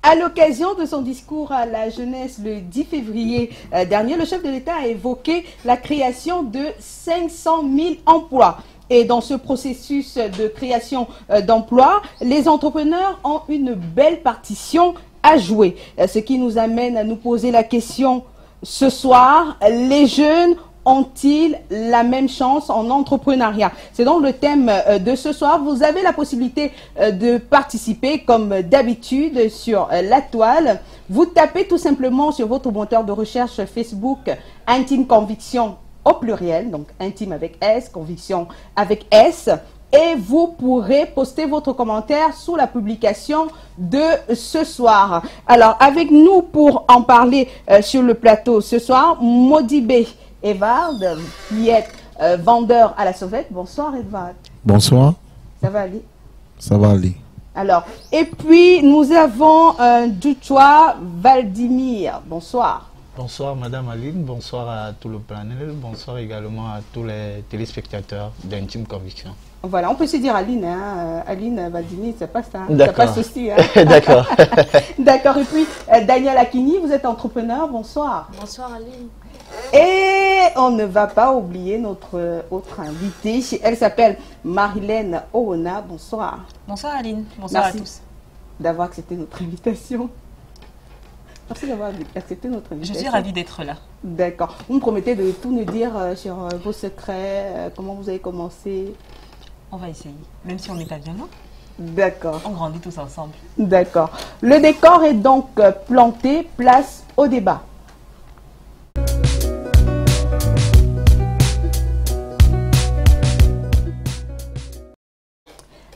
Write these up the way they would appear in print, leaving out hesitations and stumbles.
À l'occasion de son discours à la jeunesse le 10 février dernier, le chef de l'État a évoqué la création de 500 000 emplois. Et dans ce processus de création d'emplois, les entrepreneurs ont une belle partition à jouer. Ce qui nous amène à nous poser la question ce soir, les jeunes ont-ils la même chance en entrepreneuriat? C'est donc le thème de ce soir. Vous avez la possibilité de participer comme d'habitude sur la toile. Vous tapez tout simplement sur votre moteur de recherche Facebook Intime Conviction au pluriel, donc intime avec S, conviction avec S. Et vous pourrez poster votre commentaire sous la publication de ce soir. Alors, avec nous pour en parler sur le plateau ce soir, Modibé Evard, qui est vendeur à la sauvette. Bonsoir Evard. Bonsoir. Ça va aller? Ça va aller. Alors, et puis nous avons Djoutchoua Valdimir. Bonsoir. Bonsoir Madame Aline, bonsoir à tout le panel, bonsoir également à tous les téléspectateurs d'Intime Conviction. Voilà, on peut se dire Aline, hein, Aline Valdini, c'est pas ça, ça passe aussi. Hein. D'accord. D'accord, et puis Daniel Akini, vous êtes entrepreneur, bonsoir. Bonsoir Aline. Et on ne va pas oublier notre autre invitée, elle s'appelle Marilène Oona, bonsoir. Bonsoir Aline, bonsoir à tous. D'avoir accepté notre invitation. Merci d'avoir accepté notre invitation. Je suis ravie d'être là. D'accord. Vous me promettez de tout nous dire sur vos secrets, comment vous avez commencé? On va essayer, même si on n'est pas bien loin. D'accord. On grandit tous ensemble. D'accord. Le décor est donc planté, place au débat.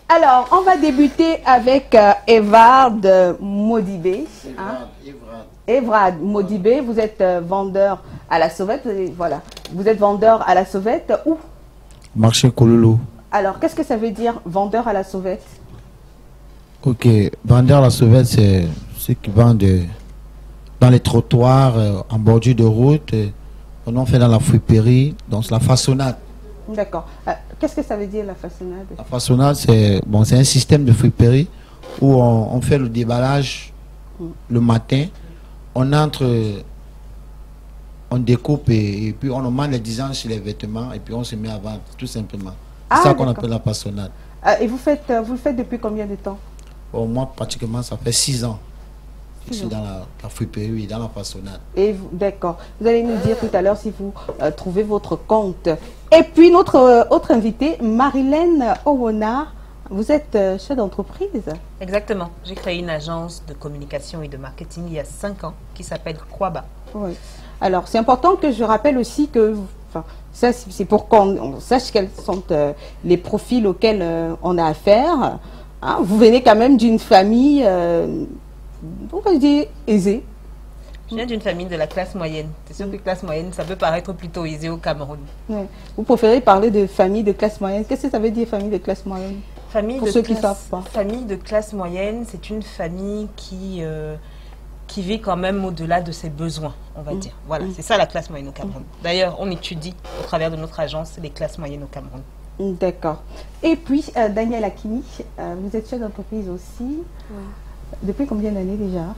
Alors, on va débuter avec Evard Modibé. Evrad Modibé, vous êtes vendeur à la sauvette. Voilà. Vous êtes vendeur à la sauvette où? Marché Kololo. Alors, qu'est-ce que ça veut dire, vendeur à la sauvette? Ok, vendeur à la sauvette, c'est ceux qui vendent dans les trottoirs, en bordure de route. On en fait dans la friperie, donc c'est la façonnade. D'accord. Qu'est-ce que ça veut dire, la façonnade? La façonnade, c'est bon, un système de friperie où on fait le déballage le matin. On entre, on découpe et puis on demande les dizaines sur les vêtements et puis on se met à vendre, tout simplement. C'est ça qu'on appelle la façonnade. Et vous le faites depuis combien de temps? Bon, moi, pratiquement, ça fait 6 ans. Je suis dans la friperie, dans la façonnade. D'accord. Vous allez nous dire tout à l'heure si vous trouvez votre compte. Et puis, notre autre invitée, Marilène Oona, vous êtes chef d'entreprise. Exactement. J'ai créé une agence de communication et de marketing il y a 5 ans qui s'appelle Kwaba. Oui. Alors, c'est important que je rappelle aussi que... ça, c'est pour qu'on sache quels sont les profils auxquels on a affaire. Hein, vous venez quand même d'une famille, on va dire, aisée. Je viens d'une famille de la classe moyenne. C'est sûr que classe moyenne, ça peut paraître plutôt aisé au Cameroun. Ouais. Vous préférez parler de famille de classe moyenne. Qu'est-ce que ça veut dire, famille de classe moyenne? Pour ceux qui ne savent pas. Famille de classe moyenne, c'est une famille qui vit quand même au-delà de ses besoins, on va dire. Voilà, c'est ça la classe moyenne au Cameroun. D'ailleurs, on étudie au travers de notre agence les classes moyennes au Cameroun. D'accord. Et puis, Daniel Akini, vous êtes chef d'entreprise aussi. Ouais. Depuis combien d'années déjà?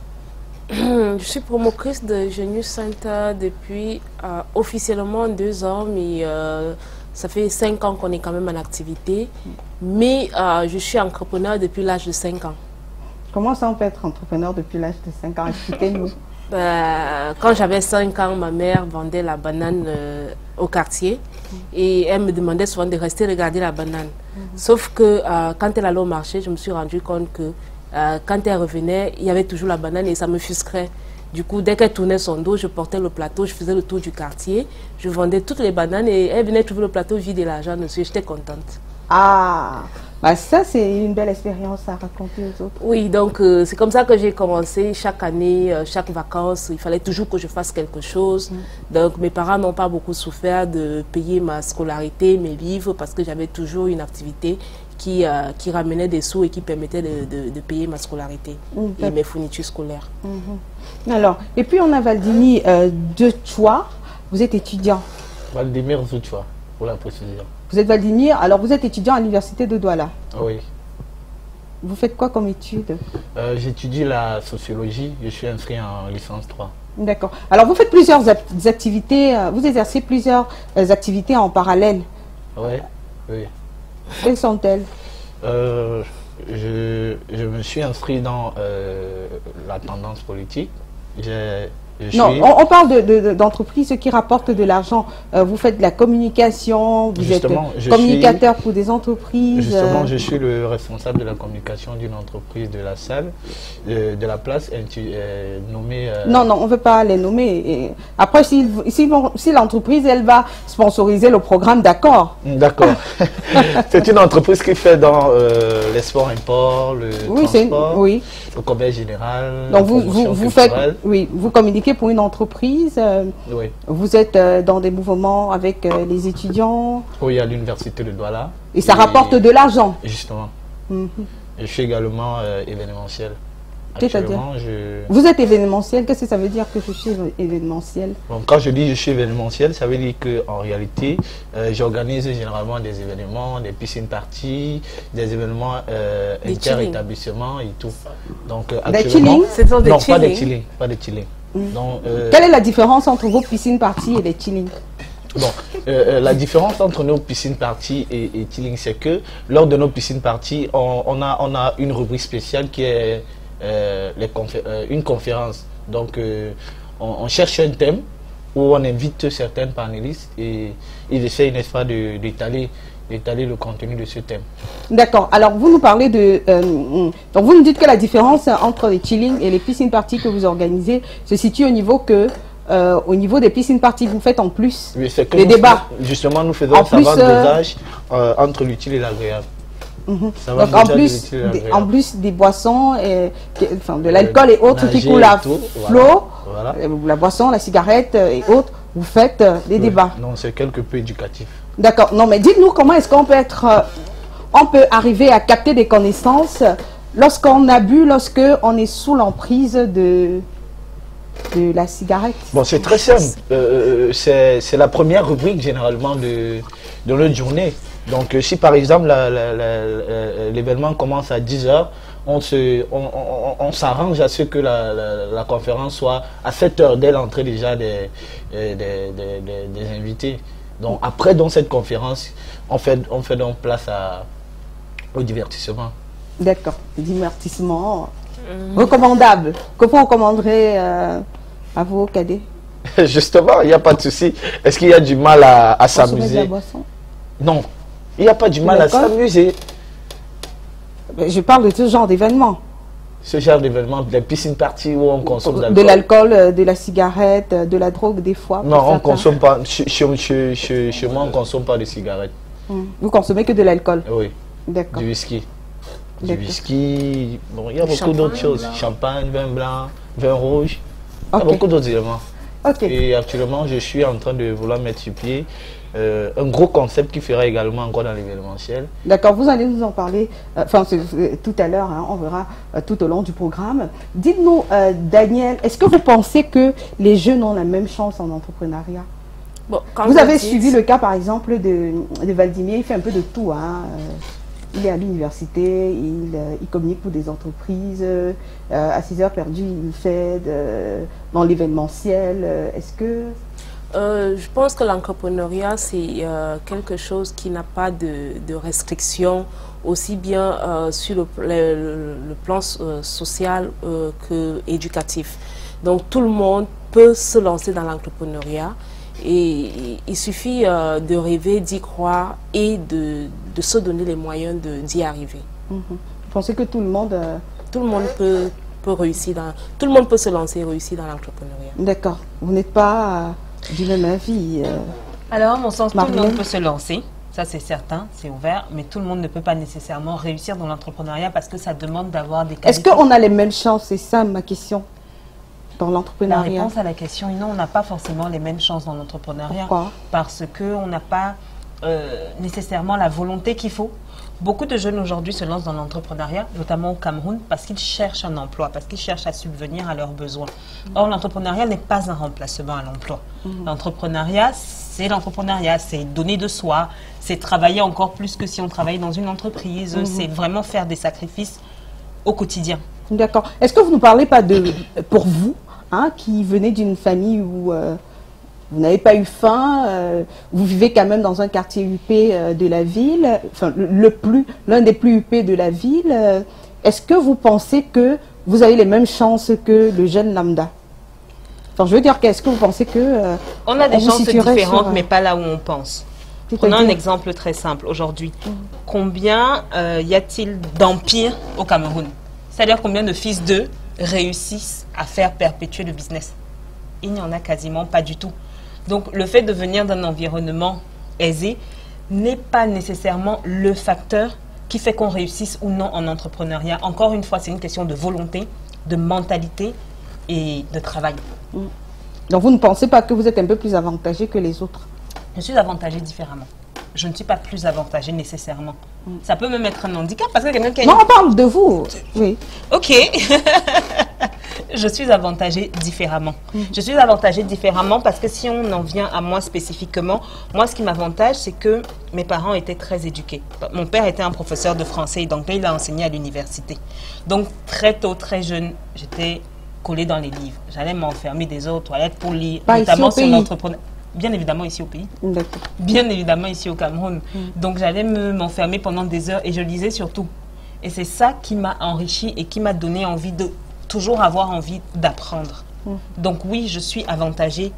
Je suis promotrice de Genius Center depuis officiellement 2 ans, mais ça fait 5 ans qu'on est quand même en activité. Mais je suis entrepreneur depuis l'âge de 5 ans. Comment ça on peut être entrepreneur depuis l'âge de 5 ans? Expliquez-nous. Quand j'avais 5 ans, ma mère vendait la banane au quartier et elle me demandait souvent de rester regarder la banane. Sauf que quand elle allait au marché, je me suis rendu compte que quand elle revenait, il y avait toujours la banane et ça me frustrait. Du coup, dès qu'elle tournait son dos, je portais le plateau, je faisais le tour du quartier, je vendais toutes les bananes et elle venait trouver le plateau vide et l'argent dessus. J'étais contente. Ah, bah ça c'est une belle expérience à raconter aux autres. Oui, donc c'est comme ça que j'ai commencé. Chaque année, chaque vacances, il fallait toujours que je fasse quelque chose. Donc mes parents n'ont pas beaucoup souffert de payer ma scolarité, mes livres, parce que j'avais toujours une activité qui ramenait des sous et qui permettait de payer ma scolarité et mes fournitures scolaires. Alors, et puis on a Valdini Djoutchoua, vous êtes étudiant. Valdimir Djoutchoua, pour la précision. Vous êtes Valdimir, alors vous êtes étudiant à l'université de Douala. Oui. Vous faites quoi comme étude? J'étudie la sociologie, je suis inscrit en licence 3. D'accord. Alors, vous faites plusieurs activités, vous exercez plusieurs activités en parallèle. Ouais, oui. Quelles sont-elles? Je me suis inscrit dans la tendance politique. Non, on parle d'entreprises qui rapportent de l'argent. Vous faites de la communication, vous êtes communicateur pour des entreprises. Justement, je suis le responsable de la communication d'une entreprise de la salle, de la place nommée... Non, on ne veut pas les nommer. Et après, si l'entreprise, elle va sponsoriser le programme, d'accord. D'accord. C'est une entreprise qui fait dans l'export-import, le transport, le commerce général, donc vous faites, vous communiquez pour une entreprise, vous êtes dans des mouvements avec les étudiants. Oui, à l'université de Douala. Et ça rapporte de l'argent. Justement. Je suis également événementiel. Vous êtes événementiel, qu'est-ce que ça veut dire que je suis événementiel? Bon, quand je dis je suis événementiel, ça veut dire qu'en réalité, j'organise généralement des événements, des piscines parties, des événements inter-établissements et tout. Donc, des chillings? Non, pas des chillings. Pas des chillings. Donc, quelle est la différence entre vos piscines parties et les chillings? Bon, la différence entre nos piscines parties et chilling, c'est que lors de nos piscines parties, on a une rubrique spéciale qui est une conférence. Donc, on cherche un thème où on invite certains panélistes et ils essaient, n'est-ce pas, d'étaler le contenu de ce thème. D'accord. Alors, vous nous parlez de... donc, vous nous dites que la différence entre les chillings et les piscines parties que vous organisez se situe au niveau que... au niveau des piscines parties, vous faites en plus des débats. Justement, nous faisons un savant dosage entre l'utile et l'agréable. Donc en plus des boissons, de l'alcool et autres qui coulent à flot, la boisson, la cigarette et autres, vous faites des débats. Non, c'est quelque peu éducatif. D'accord. Non, mais dites-nous comment est-ce qu'on peut on peut arriver à capter des connaissances lorsqu'on a bu, lorsqu'on est sous l'emprise de la cigarette. Bon, c'est très simple. C'est la première rubrique généralement de notre journée. Donc, si par exemple l'événement commence à 10 h, on s'arrange à ce que la conférence soit à 7 h dès l'entrée déjà des invités. Donc, après dans cette conférence, on fait donc place au divertissement. D'accord, divertissement recommandable. Que vous recommanderez à vos cadets? Justement, il n'y a pas de souci. Est-ce qu'il y a du mal à s'amuser? Non, il n'y a pas du mal à s'amuser. Je parle de ce genre d'événement. Ce genre d'événement, des piscines parties où on consomme de l'alcool, de la cigarette, de la drogue des fois. Non, on ne consomme pas. Chez moi, on ne consomme pas de cigarettes. Vous consommez que de l'alcool? Oui. D'accord. Du whisky. Du whisky. Bon, il y a beaucoup d'autres choses. Champagne, vin blanc, vin rouge. Il y a beaucoup d'autres éléments. Et actuellement, je suis en train de vouloir mettre sur pied un gros concept qui fera également encore dans l'événementiel. D'accord, vous allez nous en parler tout à l'heure, hein, on verra tout au long du programme. Dites-nous, Daniel, est-ce que vous pensez que les jeunes ont la même chance en entrepreneuriat? Bon, vous avez suivi le cas, par exemple, de Valdimir, il fait un peu de tout. Hein. Il est à l'université, il communique pour des entreprises. À 6 heures perdues, il fait dans l'événementiel. Est-ce que... je pense que l'entrepreneuriat, c'est quelque chose qui n'a pas de restrictions, aussi bien sur le plan social que éducatif. Donc tout le monde peut se lancer dans l'entrepreneuriat et il suffit de rêver, d'y croire et de se donner les moyens d'y arriver. Vous pensez que tout le monde... Tout le monde peut réussir tout le monde peut se lancer et réussir dans l'entrepreneuriat. D'accord. Vous n'êtes pas... du même avis. Alors, à mon sens, tout le monde peut se lancer, ça c'est certain, c'est ouvert, mais tout le monde ne peut pas nécessairement réussir dans l'entrepreneuriat parce que ça demande d'avoir des qualités. Est-ce qu'on a les mêmes chances? C'est ça ma question. Dans l'entrepreneuriat. La réponse à la question est non, on n'a pas forcément les mêmes chances dans l'entrepreneuriat. Pourquoi? Parce qu'on n'a pas nécessairement la volonté qu'il faut. Beaucoup de jeunes aujourd'hui se lancent dans l'entrepreneuriat, notamment au Cameroun, parce qu'ils cherchent un emploi, parce qu'ils cherchent à subvenir à leurs besoins. Or, l'entrepreneuriat n'est pas un remplacement à l'emploi. L'entrepreneuriat, c'est donner de soi, c'est travailler encore plus que si on travaillait dans une entreprise, c'est vraiment faire des sacrifices au quotidien. D'accord. Est-ce que vous ne parlez pas de, pour vous, hein, qui venez d'une famille où vous n'avez pas eu faim, vous vivez quand même dans un quartier huppé de la ville, enfin l'un des plus huppés de la ville, est-ce que vous pensez que vous avez les mêmes chances que le jeune lambda? Enfin, je veux dire, qu'est-ce que vous pensez que... on a des chances différentes, mais pas là où on pense. Prenons un exemple très simple aujourd'hui. Combien y a-t-il d'empires au Cameroun? C'est-à-dire combien de fils d'eux réussissent à faire perpétuer le business? Il n'y en a quasiment pas du tout. Donc le fait de venir d'un environnement aisé n'est pas nécessairement le facteur qui fait qu'on réussisse ou non en entrepreneuriat. Encore une fois, c'est une question de volonté, de mentalité et de travail. Donc vous ne pensez pas que vous êtes un peu plus avantagé que les autres? Je suis avantagée différemment. Je ne suis pas plus avantagée nécessairement. Ça peut même être un handicap parce que quelqu'un qui a... Non, on parle de vous. Oui. Ok. Je suis avantagée différemment. Je suis avantagée différemment parce que si on en vient à moi spécifiquement, moi ce qui m'avantage, c'est que mes parents étaient très éduqués. Mon père était un professeur de français et donc là, il a enseigné à l'université. Donc très tôt, très jeune, j'étais collée dans les livres. J'allais m'enfermer des heures aux toilettes pour lire, notamment sur l'entrepreneuriat. Bien évidemment ici au pays. Bien évidemment ici au Cameroun. Donc j'allais m'enfermer pendant des heures et je lisais surtout. Et c'est ça qui m'a enrichi et qui m'a donné envie de toujours avoir envie d'apprendre. Donc oui, je suis avantagée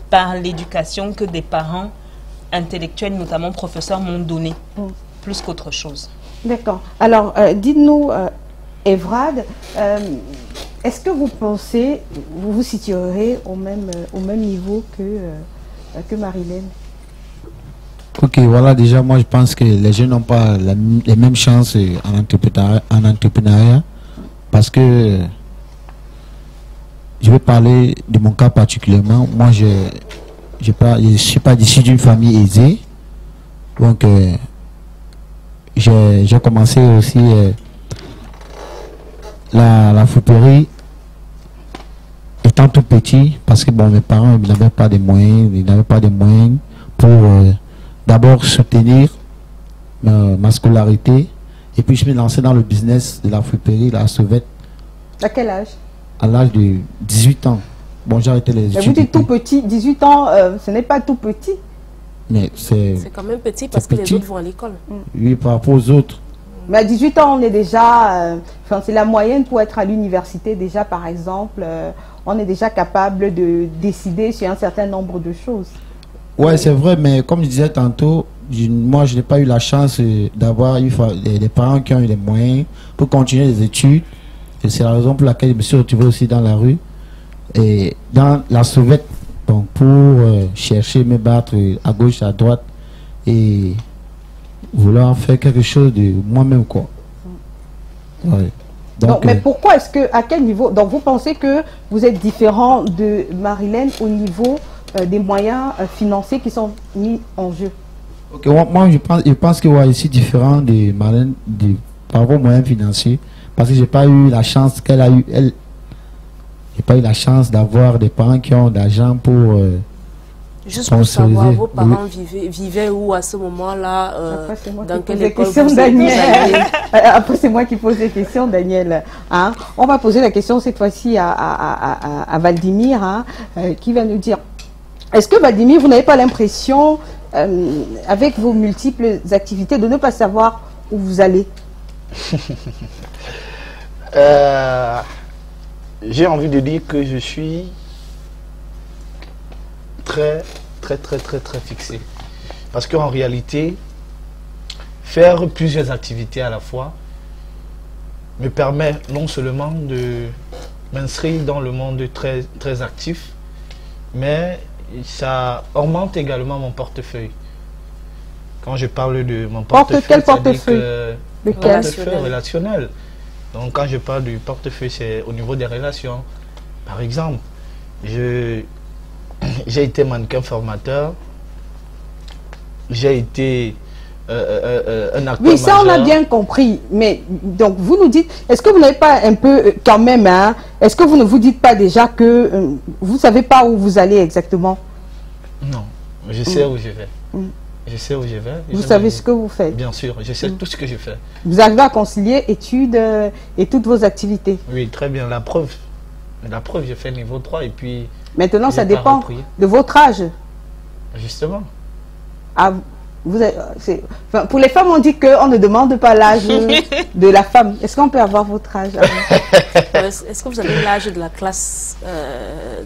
par l'éducation que des parents intellectuels, notamment professeurs, m'ont donnée, plus qu'autre chose. D'accord. Alors, dites-nous, Evrad, est-ce que vous pensez, vous vous situerez au même niveau que Marilène? Ok, voilà, déjà, moi, je pense que les jeunes n'ont pas les mêmes chances en entrepreneuriat parce que je vais parler de mon cas particulièrement. Moi, je ne suis pas issu d'une famille aisée. Donc, j'ai commencé aussi la friperie étant tout petit parce que bon, mes parents n'avaient pas de moyens, pour d'abord soutenir ma scolarité et puis je me lançais dans le business de la friperie, la Sauvette. À quel âge? À l'âge de 18 ans. Bon, j'ai arrêté les études. Vous dites tout petit, 18 ans, ce n'est pas tout petit. Mais c'est quand même petit parce que les autres vont à l'école. Oui, par rapport aux autres. Mais à 18 ans, on est déjà, c'est la moyenne pour être à l'université déjà, par exemple, on est déjà capable de décider sur un certain nombre de choses. Ouais, c'est vrai, mais comme je disais tantôt, moi, je n'ai pas eu la chance d'avoir des parents qui ont eu les moyens pour continuer les études. Et c'est la raison pour laquelle je me suis retrouvé aussi dans la rue et dans la Sauvette, donc pour chercher, me battre à gauche, à droite et vouloir faire quelque chose de moi-même, quoi. Ouais. Donc, mais pourquoi est-ce que, à quel niveau, donc vous pensez que vous êtes différent de Marilène au niveau des moyens financiers qui sont mis en jeu? Ok, moi je pense que je suis différent de Marilène par rapport aux moyens financiers. Parce que j'ai pas eu la chance qu'elle a eu, j'ai pas eu la chance d'avoir des parents qui ont d'argent pour juste pour savoir, vos parents vivaient où à ce moment-là, dans quelle école vous Daniel. Après, c'est moi qui pose les questions, Daniel. Hein? On va poser la question cette fois-ci à Valdimir, hein, qui va nous dire, est-ce que Valdimir, vous n'avez pas l'impression, avec vos multiples activités, de ne pas savoir où vous allez? J'ai envie de dire que je suis très fixé. Parce qu'en réalité, faire plusieurs activités à la fois me permet non seulement de m'inscrire dans le monde très actif, mais ça augmente également mon portefeuille. Quand je parle de mon portefeuille, quel portefeuille? Le portefeuille relationnel. Donc quand je parle du portefeuille, c'est au niveau des relations. Par exemple, j'ai été mannequin formateur, j'ai été un acteur oui, ça majeur. on a bien compris, mais donc vous nous dites, est-ce que vous n'avez pas un peu quand même, hein, est-ce que vous ne vous dites pas déjà que vous ne savez pas où vous allez exactement? Non, je sais où je vais. Je sais où je vais. Vous savez ce que vous faites? Bien sûr, je sais tout ce que je fais. Vous arrivez à concilier études et toutes vos activités? Oui, très bien. La preuve, j'ai fait niveau 3 et puis... Maintenant, ça dépend de votre âge. Justement. Ah, enfin, pour les femmes, on dit qu'on ne demande pas l'âge de la femme. Est-ce qu'on peut avoir votre âge? Est-ce que vous avez l'âge de la classe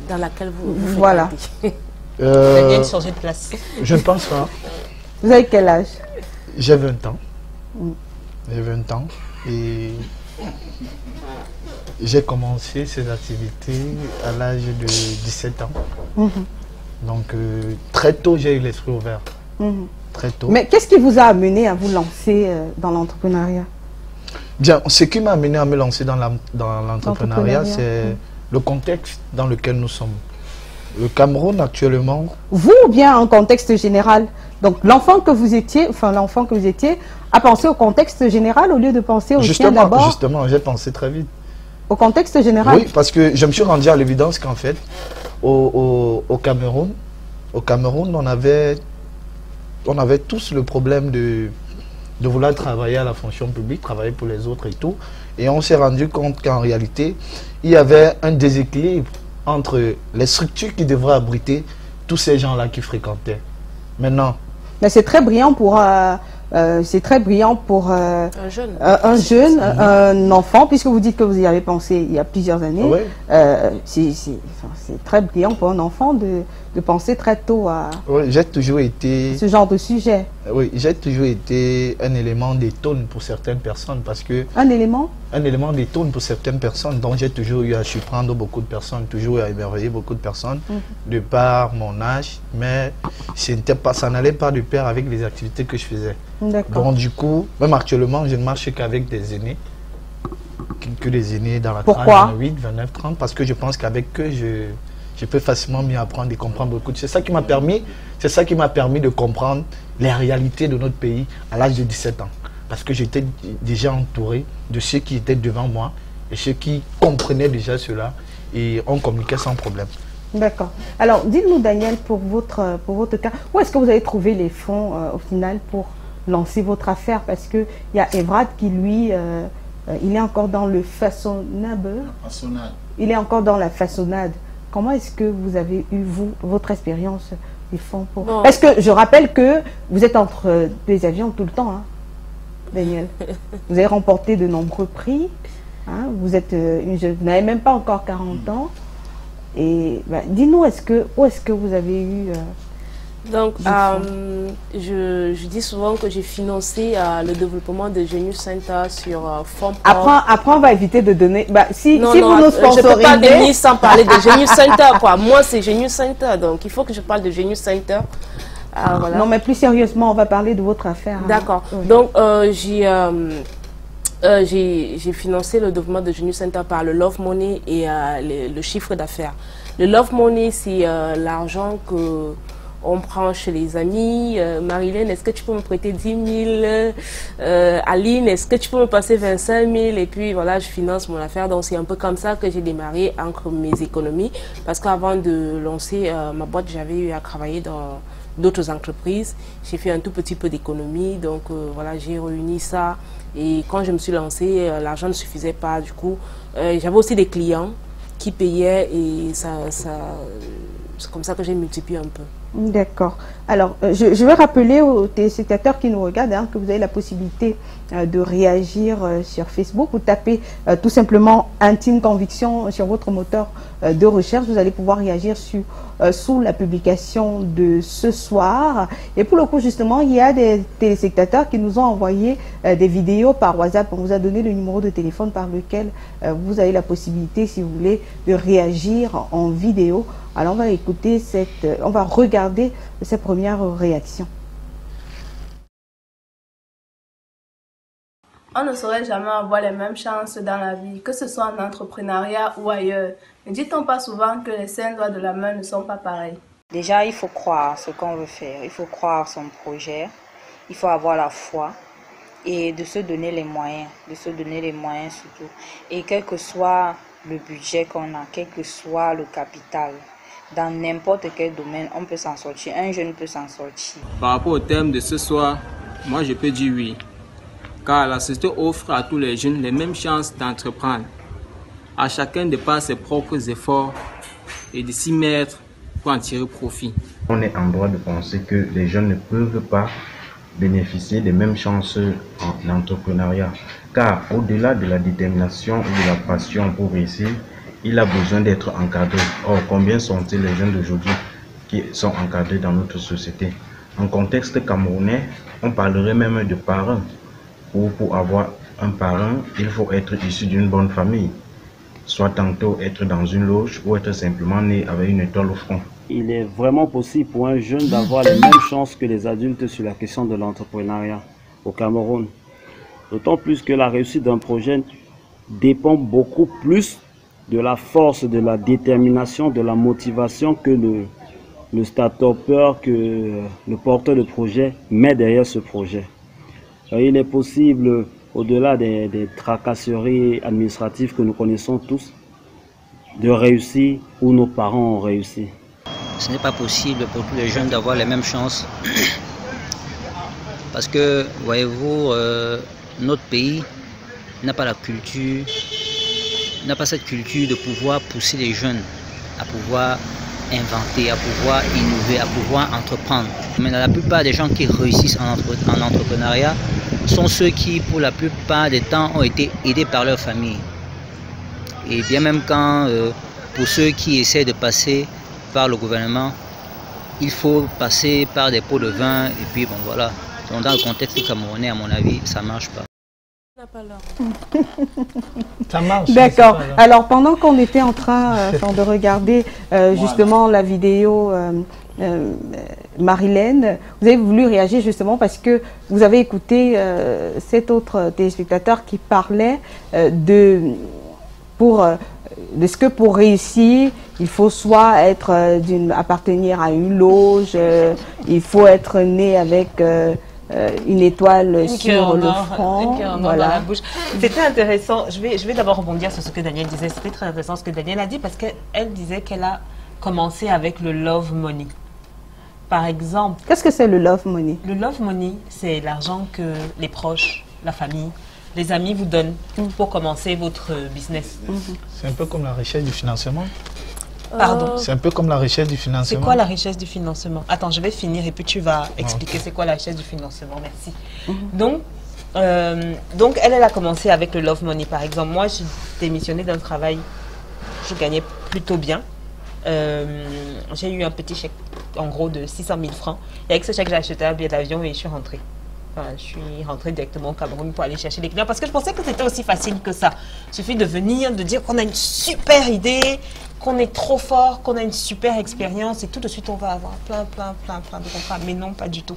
dans laquelle vous voilà. Vous vient de changer de classe. Je ne pense pas. Vous avez quel âge? J'ai 20 ans. J'ai 20 ans et j'ai commencé ces activités à l'âge de 17 ans. Donc très tôt, j'ai eu l'esprit ouvert. Très tôt. Mais qu'est-ce qui vous a amené à vous lancer dans l'entrepreneuriat? Bien, ce qui m'a amené à me lancer dans l'entrepreneuriat, c'est le contexte dans lequel nous sommes. Le Cameroun actuellement... Vous ou bien en contexte général? Donc l'enfant que vous étiez, a pensé au contexte général au lieu de penser au sien d'abord? Justement, j'ai pensé très vite. Au contexte général? Oui, parce que je me suis rendu à l'évidence qu'en fait, au Cameroun, on avait tous le problème de vouloir travailler à la fonction publique, travailler pour les autres et tout. Et on s'est rendu compte qu'en réalité, il y avait un déséquilibre entre les structures qui devraient abriter tous ces gens-là qui fréquentaient. Maintenant... Mais c'est très brillant pour... un jeune, un enfant, puisque vous dites que vous y avez pensé il y a plusieurs années. Oui. C'est très brillant pour un enfant de penser très tôt à j'ai toujours été ce genre de sujet. Oui, j'ai toujours été un élément d'étonne pour certaines personnes parce que... Un élément d'étonne pour certaines personnes, donc j'ai toujours eu à surprendre beaucoup de personnes, toujours à émerveiller beaucoup de personnes de par mon âge, mais ça n'allait pas de pair avec les activités que je faisais. Donc du coup, même actuellement, je ne marche qu'avec des aînés, que des aînés dans la tranche 28, 29, 30, parce que je pense qu'avec eux, je peux facilement mieux apprendre et comprendre beaucoup de choses. C'est ça qui m'a permis de comprendre les réalités de notre pays à l'âge de 17 ans. Parce que j'étais déjà entouré de ceux qui étaient devant moi et ceux qui comprenaient déjà cela et on communiquait sans problème. D'accord. Alors, dites-nous, Daniel, pour votre cas, où est-ce que vous avez trouvé les fonds au final pour lancer votre affaire? Parce qu'il y a Evrad qui, lui, il est encore dans le façonnable. Il est encore dans la façonnade. Comment est-ce que vous avez eu, votre expérience des fonds pour... Parce que je rappelle que vous êtes entre deux avions tout le temps, hein, Daniel. Vous avez remporté de nombreux prix. Hein, vous êtes une jeune, vous n'avez même pas encore 40 ans. Et dis-nous, où est-ce que vous avez eu... Donc, je dis souvent que j'ai financé le développement de Genius Center sur fonds propres. Après, on va éviter de donner... si vous nous sponsorisez... Je ne peux pas venir sans parler de Genius Center, quoi. Moi, c'est Genius Center, donc il faut que je parle de Genius Center. Voilà. Non, mais plus sérieusement, on va parler de votre affaire. D'accord. Hein. Oui. Donc, j'ai financé le développement de Genius Center par le Love Money et le chiffre d'affaires. Le Love Money, c'est l'argent que... on prend chez les amis. Marilyn, est-ce que tu peux me prêter 10 000? Aline, est-ce que tu peux me passer 25 000? Et puis voilà, je finance mon affaire. Donc c'est un peu comme ça que j'ai démarré entre mes économies. Parce qu'avant de lancer ma boîte, j'avais eu à travailler dans d'autres entreprises. J'ai fait un tout petit peu d'économie. Donc voilà, j'ai réuni ça. Et quand je me suis lancée, l'argent ne suffisait pas. Du coup, j'avais aussi des clients qui payaient. Et c'est comme ça que j'ai multiplié un peu. D'accord. Alors, je vais rappeler aux téléspectateurs qui nous regardent que vous avez la possibilité de réagir sur Facebook. Vous tapez tout simplement Intime Conviction sur votre moteur de recherche. Vous allez pouvoir réagir sous la publication de ce soir. Et pour le coup, justement, il y a des téléspectateurs qui nous ont envoyé des vidéos par WhatsApp. On vous a donné le numéro de téléphone par lequel vous avez la possibilité, si vous voulez, de réagir en vidéo. Alors on va écouter on va regarder cette première réaction. On ne saurait jamais avoir les mêmes chances dans la vie, que ce soit en entrepreneuriat ou ailleurs. Ne dit-on pas souvent que les cinq doigts de la main ne sont pas pareils? Déjà, il faut croire ce qu'on veut faire, il faut croire son projet, il faut avoir la foi et de se donner les moyens, surtout. Et quel que soit le budget qu'on a, quel que soit le capital, dans n'importe quel domaine, on peut s'en sortir. Un jeune peut s'en sortir. Par rapport au thème de ce soir, moi je peux dire oui. Car la société offre à tous les jeunes les mêmes chances d'entreprendre. À chacun de par ses propres efforts et de s'y mettre pour en tirer profit. On est en droit de penser que les jeunes ne peuvent pas bénéficier des mêmes chances en entrepreneuriat. Car au-delà de la détermination et de la passion pour réussir, il a besoin d'être encadré. Or, combien sont-ils les jeunes d'aujourd'hui qui sont encadrés dans notre société? En contexte camerounais, on parlerait même de parents. Ou pour avoir un parent, il faut être issu d'une bonne famille. Soit tantôt être dans une loge ou être simplement né avec une étoile au front. Il est vraiment possible pour un jeune d'avoir les mêmes chances que les adultes sur la question de l'entrepreneuriat au Cameroun. D'autant plus que la réussite d'un projet dépend beaucoup plus de la force, de la détermination, de la motivation que le start-upper, que le porteur de projet met derrière ce projet. Il est possible, au-delà des tracasseries administratives que nous connaissons tous, de réussir où nos parents ont réussi. Ce n'est pas possible pour tous les jeunes d'avoir les mêmes chances. Parce que, voyez-vous, notre pays n'a pas la culture, n'a pas cette culture de pouvoir pousser les jeunes à pouvoir inventer, à pouvoir innover, à pouvoir entreprendre. Mais la plupart des gens qui réussissent en entrepreneuriat sont ceux qui, pour la plupart des temps, ont été aidés par leur famille. Et bien même quand, pour ceux qui essaient de passer par le gouvernement, il faut passer par des pots de vin, et puis bon voilà. Donc, dans le contexte camerounais, à mon avis, ça ne marche pas. Ça marche. D'accord. Alors, pendant qu'on était en train de regarder justement la vidéo Marilène, vous avez voulu réagir justement parce que vous avez écouté cet autre téléspectateur qui parlait de ce que pour réussir, il faut soit appartenir à une loge, il faut être né avec une étoile sur le front. Voilà. Dans la bouche. C'était intéressant. Je vais d'abord rebondir sur ce que Daniel disait. C'était très intéressant ce que Daniel a dit parce qu'elle disait qu'elle a commencé avec le love money. Par exemple. Qu'est-ce que c'est le love money? Le love money, c'est l'argent que les proches, la famille, les amis vous donnent pour commencer votre business. C'est un peu comme la richesse du financement. Pardon? C'est un peu comme la richesse du financement. C'est quoi la richesse du financement? Attends, je vais finir et puis tu vas expliquer c'est quoi la richesse du financement. Merci. Donc elle a commencé avec le love money. Par exemple, moi, j'ai démissionné d'un travail, je gagnais plutôt bien. J'ai eu un petit chèque, en gros, de 600 000 francs. Et avec ce chèque, j'ai acheté un billet d'avion et je suis rentrée. Enfin, je suis rentrée directement au Cameroun pour aller chercher les clients parce que je pensais que c'était aussi facile que ça. Il suffit de venir, de dire qu'on a une super idée, qu'on est trop fort, qu'on a une super expérience et tout de suite on va avoir plein de contrats. Mais non, pas du tout.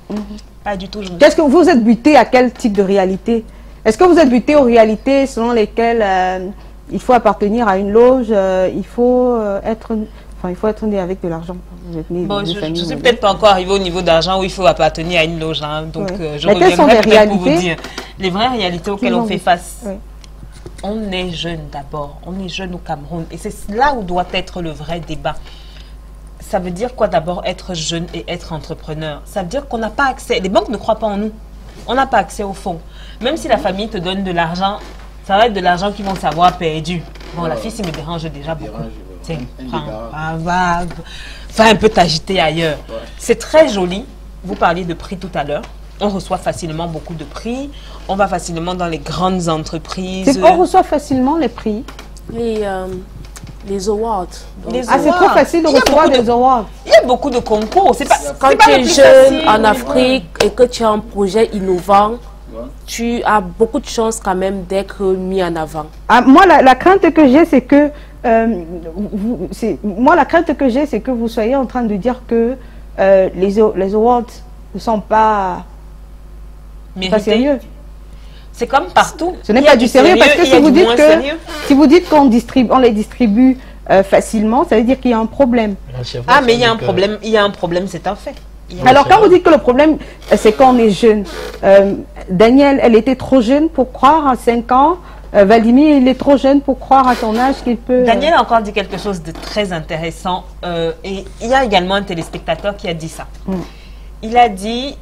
Pas du tout. Qu'est-ce que vous êtes buté à quel type de réalité? Est-ce que vous êtes buté aux réalités selon lesquelles il faut appartenir à une loge, il faut être né avec de l'argent? Bon, je ne suis peut-être pas encore arrivé au niveau d'argent où il faut appartenir à une loge. Hein, donc je reviendrai peut-être pour vous dire les vraies réalités auxquelles on fait face. On est jeune d'abord, on est jeune au Cameroun et c'est là où doit être le vrai débat. Ça veut dire quoi d'abord être jeune et être entrepreneur? Ça veut dire qu'on n'a pas accès, les banques ne croient pas en nous, on n'a pas accès au fonds. Même si la famille te donne de l'argent, ça va être de l'argent qu'ils vont savoir perdu. Bon, la fille, ça me dérange déjà beaucoup. Tiens, va un peu t'agiter ailleurs. C'est très joli, vous parliez de prix tout à l'heure. On reçoit facilement beaucoup de prix. On va facilement dans les grandes entreprises. On reçoit facilement les prix. Les awards. C'est trop facile de recevoir des awards. Il y a beaucoup de concours. Quand tu es jeune en Afrique et que tu as un projet innovant, tu as beaucoup de chances quand même d'être mis en avant. Moi, la crainte que j'ai, c'est que vous soyez en train de dire que les awards ne sont pas sérieux. C'est comme partout. Ce n'est pas du sérieux parce que si vous dites qu'on les distribue facilement, ça veut dire qu'il y a un problème. Ah, mais il y a un problème. Il y a un problème, c'est un fait. Alors quand vous dites que le problème, c'est quand on est jeune. Daniel, elle était trop jeune pour croire à 5 ans Vladimir, il est trop jeune pour croire à ton âge qu'il peut... Daniel a encore dit quelque chose de très intéressant. Et il y a également un téléspectateur qui a dit ça. Il a dit,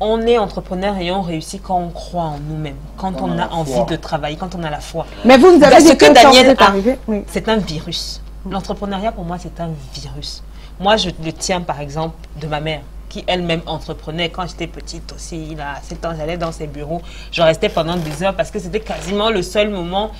on est entrepreneur et on réussit quand on croit en nous-mêmes, quand on a envie de travailler, quand on a la foi. Mais vous avez dit ce que Daniel a, arrivé, c'est un virus. L'entrepreneuriat, pour moi, c'est un virus. Moi, je le tiens, par exemple, de ma mère, qui elle-même entreprenait. Quand j'étais petite aussi, il a 7 ans, j'allais dans ses bureaux. Je restais pendant des heures parce que c'était quasiment le seul moment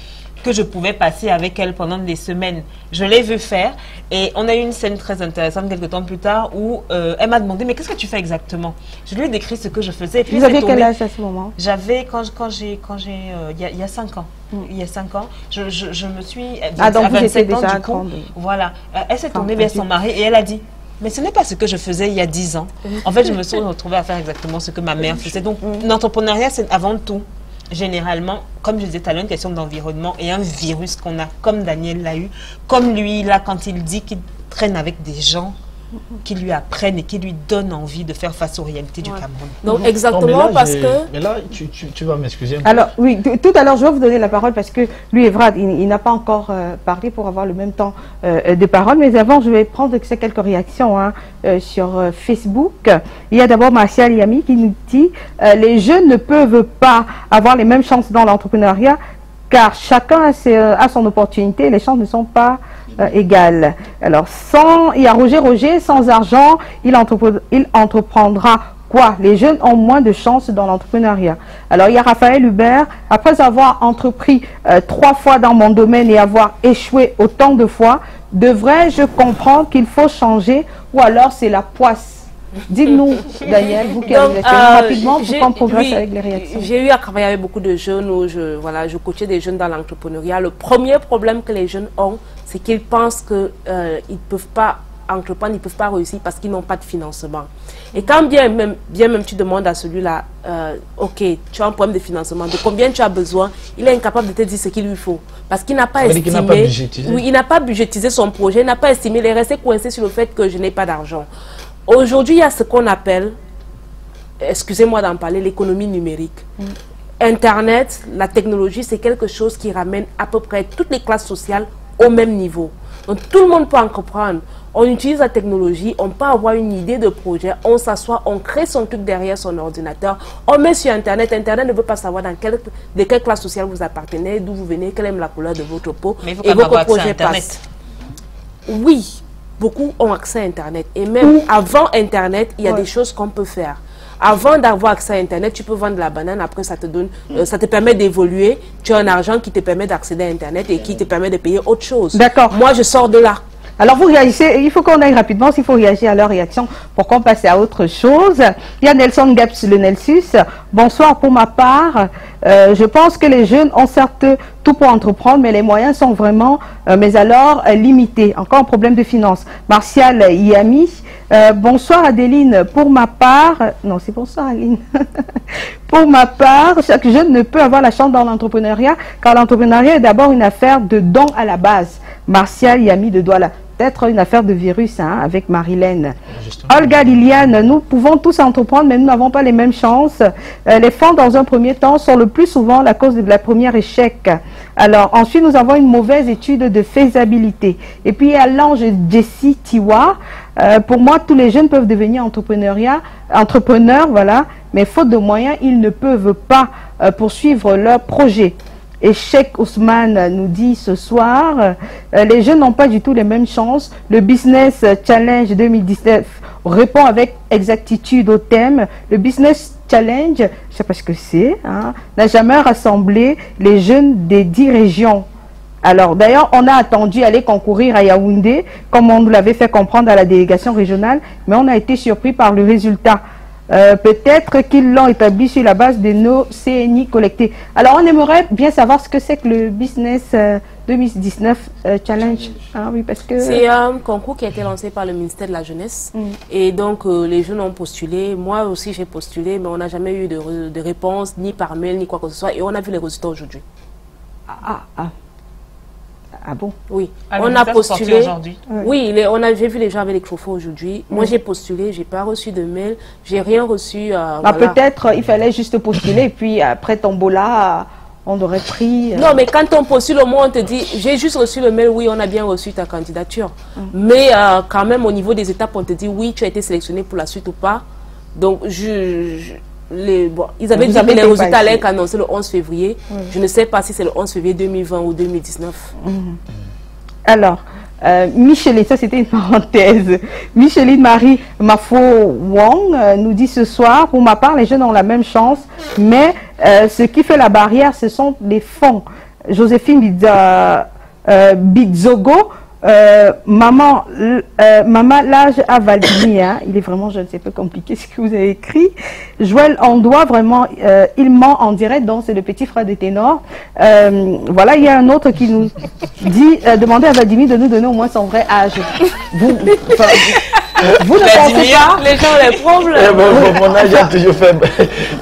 que je pouvais passer avec elle pendant des semaines. Je l'ai vu faire et on a eu une scène très intéressante quelques temps plus tard où elle m'a demandé « Mais qu'est-ce que tu fais exactement ?» Je lui ai décrit ce que je faisais. Et puis vous aviez quel âge à ce moment? J'avais, il y a 5 ans. Il y a 5 ans, je me suis... donc à vous étiez ans, déjà du coup, grande. voilà. Elle s'est tournée vers son mari et elle a dit « Mais ce n'est pas ce que je faisais il y a 10 ans. » En fait, je me suis retrouvée à faire exactement ce que ma mère faisait. Donc, l'entrepreneuriat, c'est avant tout, généralement, comme je disais tout à l'heure, une question d'environnement et un virus qu'on a, comme Daniel l'a eu, comme lui, là, quand il dit qu'il traîne avec des gens qui lui apprennent et qui lui donnent envie de faire face aux réalités du Cameroun. Donc, exactement, parce que... Mais là, tu vas m'excuser. Alors, oui, tout à l'heure, je vais vous donner la parole parce que lui, Evrad, il n'a pas encore parlé pour avoir le même temps de parole. Mais avant, je vais prendre quelques réactions sur Facebook. Il y a d'abord Martial Yami qui nous dit les jeunes ne peuvent pas avoir les mêmes chances dans l'entrepreneuriat car chacun a son opportunité. Les chances ne sont pas égales. Alors, il y a Roger, sans argent, il entreprendra quoi? Les jeunes ont moins de chances dans l'entrepreneuriat. Alors, il y a Raphaël Hubert. Après avoir entrepris 3 fois dans mon domaine et avoir échoué autant de fois, devrais-je comprendre qu'il faut changer ou alors c'est la poisse? Dites-nous, Daniel, vous qui avez rapidement pour qu'on progresse avec les réactions. J'ai eu à travailler avec beaucoup de jeunes où je coachais des jeunes dans l'entrepreneuriat. Le premier problème que les jeunes ont, c'est qu'ils pensent qu'ils ne peuvent pas entreprendre, ils ne peuvent pas réussir parce qu'ils n'ont pas de financement. Et quand bien même tu demandes à celui-là, ok, tu as un problème de financement, de combien tu as besoin, il est incapable de te dire ce qu'il lui faut. Parce qu'il n'a pas estimé, il n'a pas budgétisé son projet, il n'a pas estimé, il est resté coincé sur le fait que je n'ai pas d'argent. Aujourd'hui, il y a ce qu'on appelle, excusez-moi d'en parler, l'économie numérique. Internet, la technologie, c'est quelque chose qui ramène à peu près toutes les classes sociales au même niveau. Donc tout le monde peut en comprendre. On utilise la technologie, on peut avoir une idée de projet, on s'assoit, on crée son truc derrière son ordinateur, on met sur Internet. Internet ne veut pas savoir de quelle classe sociale vous appartenez, d'où vous venez, quelle est la couleur de votre peau. Mais il faut quand même avoir accès à Internet. Oui. Beaucoup ont accès à Internet. Et même avant Internet, il y a des choses qu'on peut faire. Avant d'avoir accès à Internet, tu peux vendre de la banane. Après, ça te donne, ça te permet d'évoluer. Tu as un argent qui te permet d'accéder à Internet et qui te permet de payer autre chose. D'accord. Moi, je sors de là. Alors, vous réagissez, il faut qu'on aille rapidement, s'il faut réagir à leur réaction pour qu'on passe à autre chose. Il y a Nelson Gaps, le Nelsus. Bonsoir, pour ma part, je pense que les jeunes ont certes tout pour entreprendre, mais les moyens sont vraiment, mais alors, limités. Encore un problème de finances. Martial Yami. Bonsoir Adéline, pour ma part, non c'est bonsoir Aline, pour ma part, chaque jeune ne peut avoir la chance dans l'entrepreneuriat, car l'entrepreneuriat est d'abord une affaire de don à la base. Martial Yami de Douala, peut-être une affaire de virus avec Marilène. Olga Liliane, nous pouvons tous entreprendre, mais nous n'avons pas les mêmes chances. Les fonds, dans un premier temps, sont le plus souvent la cause de la première échec. Alors, ensuite, nous avons une mauvaise étude de faisabilité. Et puis, il y a l'ange Jessie Tiwa. Pour moi, tous les jeunes peuvent devenir entrepreneurs, voilà, mais faute de moyens, ils ne peuvent pas poursuivre leur projet. Et Cheikh Ousmane nous dit ce soir, les jeunes n'ont pas du tout les mêmes chances. Le Business Challenge 2019 répond avec exactitude au thème. Le Business Challenge, je ne sais pas ce que c'est, n'a jamais rassemblé les jeunes des 10 régions. Alors, d'ailleurs, on a attendu aller concourir à Yaoundé, comme on nous l'avait fait comprendre à la délégation régionale, mais on a été surpris par le résultat. Peut-être qu'ils l'ont établi sur la base de nos CNI collectés. Alors, on aimerait bien savoir ce que c'est que le Business 2019 Challenge. Oui, parce que... C'est un concours qui a été lancé par le ministère de la Jeunesse. Et donc, les jeunes ont postulé. Moi aussi, j'ai postulé, mais on n'a jamais eu de réponse, ni par mail, ni quoi que ce soit. Et on a vu les résultats aujourd'hui. Ah bon? Oui, on a postulé aujourd'hui. Oui, j'ai vu les gens avec les chauffeurs aujourd'hui. Moi, j'ai postulé, j'ai pas reçu de mail, j'ai rien reçu. Voilà. Peut-être il fallait juste postuler et puis après tombola, on aurait pris... Non, mais quand on postule au moins, on te dit, j'ai juste reçu le mail, oui, on a bien reçu ta candidature. Mais quand même, au niveau des étapes, on te dit, oui, tu as été sélectionné pour la suite ou pas. Donc, ils avaient dit que les résultats allaient être annoncés le 11 février. Je ne sais pas si c'est le 11 février 2020 ou 2019. Alors, Micheline, ça c'était une parenthèse. Micheline Marie Mafo Wong nous dit ce soir, pour ma part, les jeunes ont la même chance, mais ce qui fait la barrière, ce sont les fonds. Joséphine Bizogo, maman, l'âge à Valdini, hein, il est vraiment jeune, c'est un peu compliqué ce que vous avez écrit. Joël Andois, vraiment, il ment en direct, donc c'est le petit frère des ténors. Voilà, il y a un autre qui nous dit, demandez à Valdini de nous donner au moins son vrai âge. Vous ne pensez pas? Les gens les problèmes. Mon âge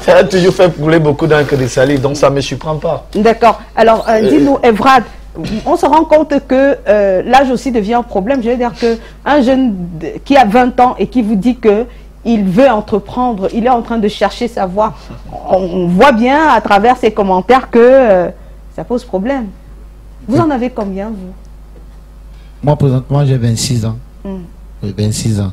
ça a toujours fait couler beaucoup d'encre de salive, donc ça ne me surprend pas. D'accord. Alors, dis-nous, Evrad, on se rend compte que l'âge aussi devient un problème. Je veux dire qu'un jeune qui a 20 ans et qui vous dit qu'il veut entreprendre, il est en train de chercher sa voie. On voit bien à travers ses commentaires que ça pose problème. Vous en avez combien, vous? Moi, présentement, j'ai 26 ans. 26 ans.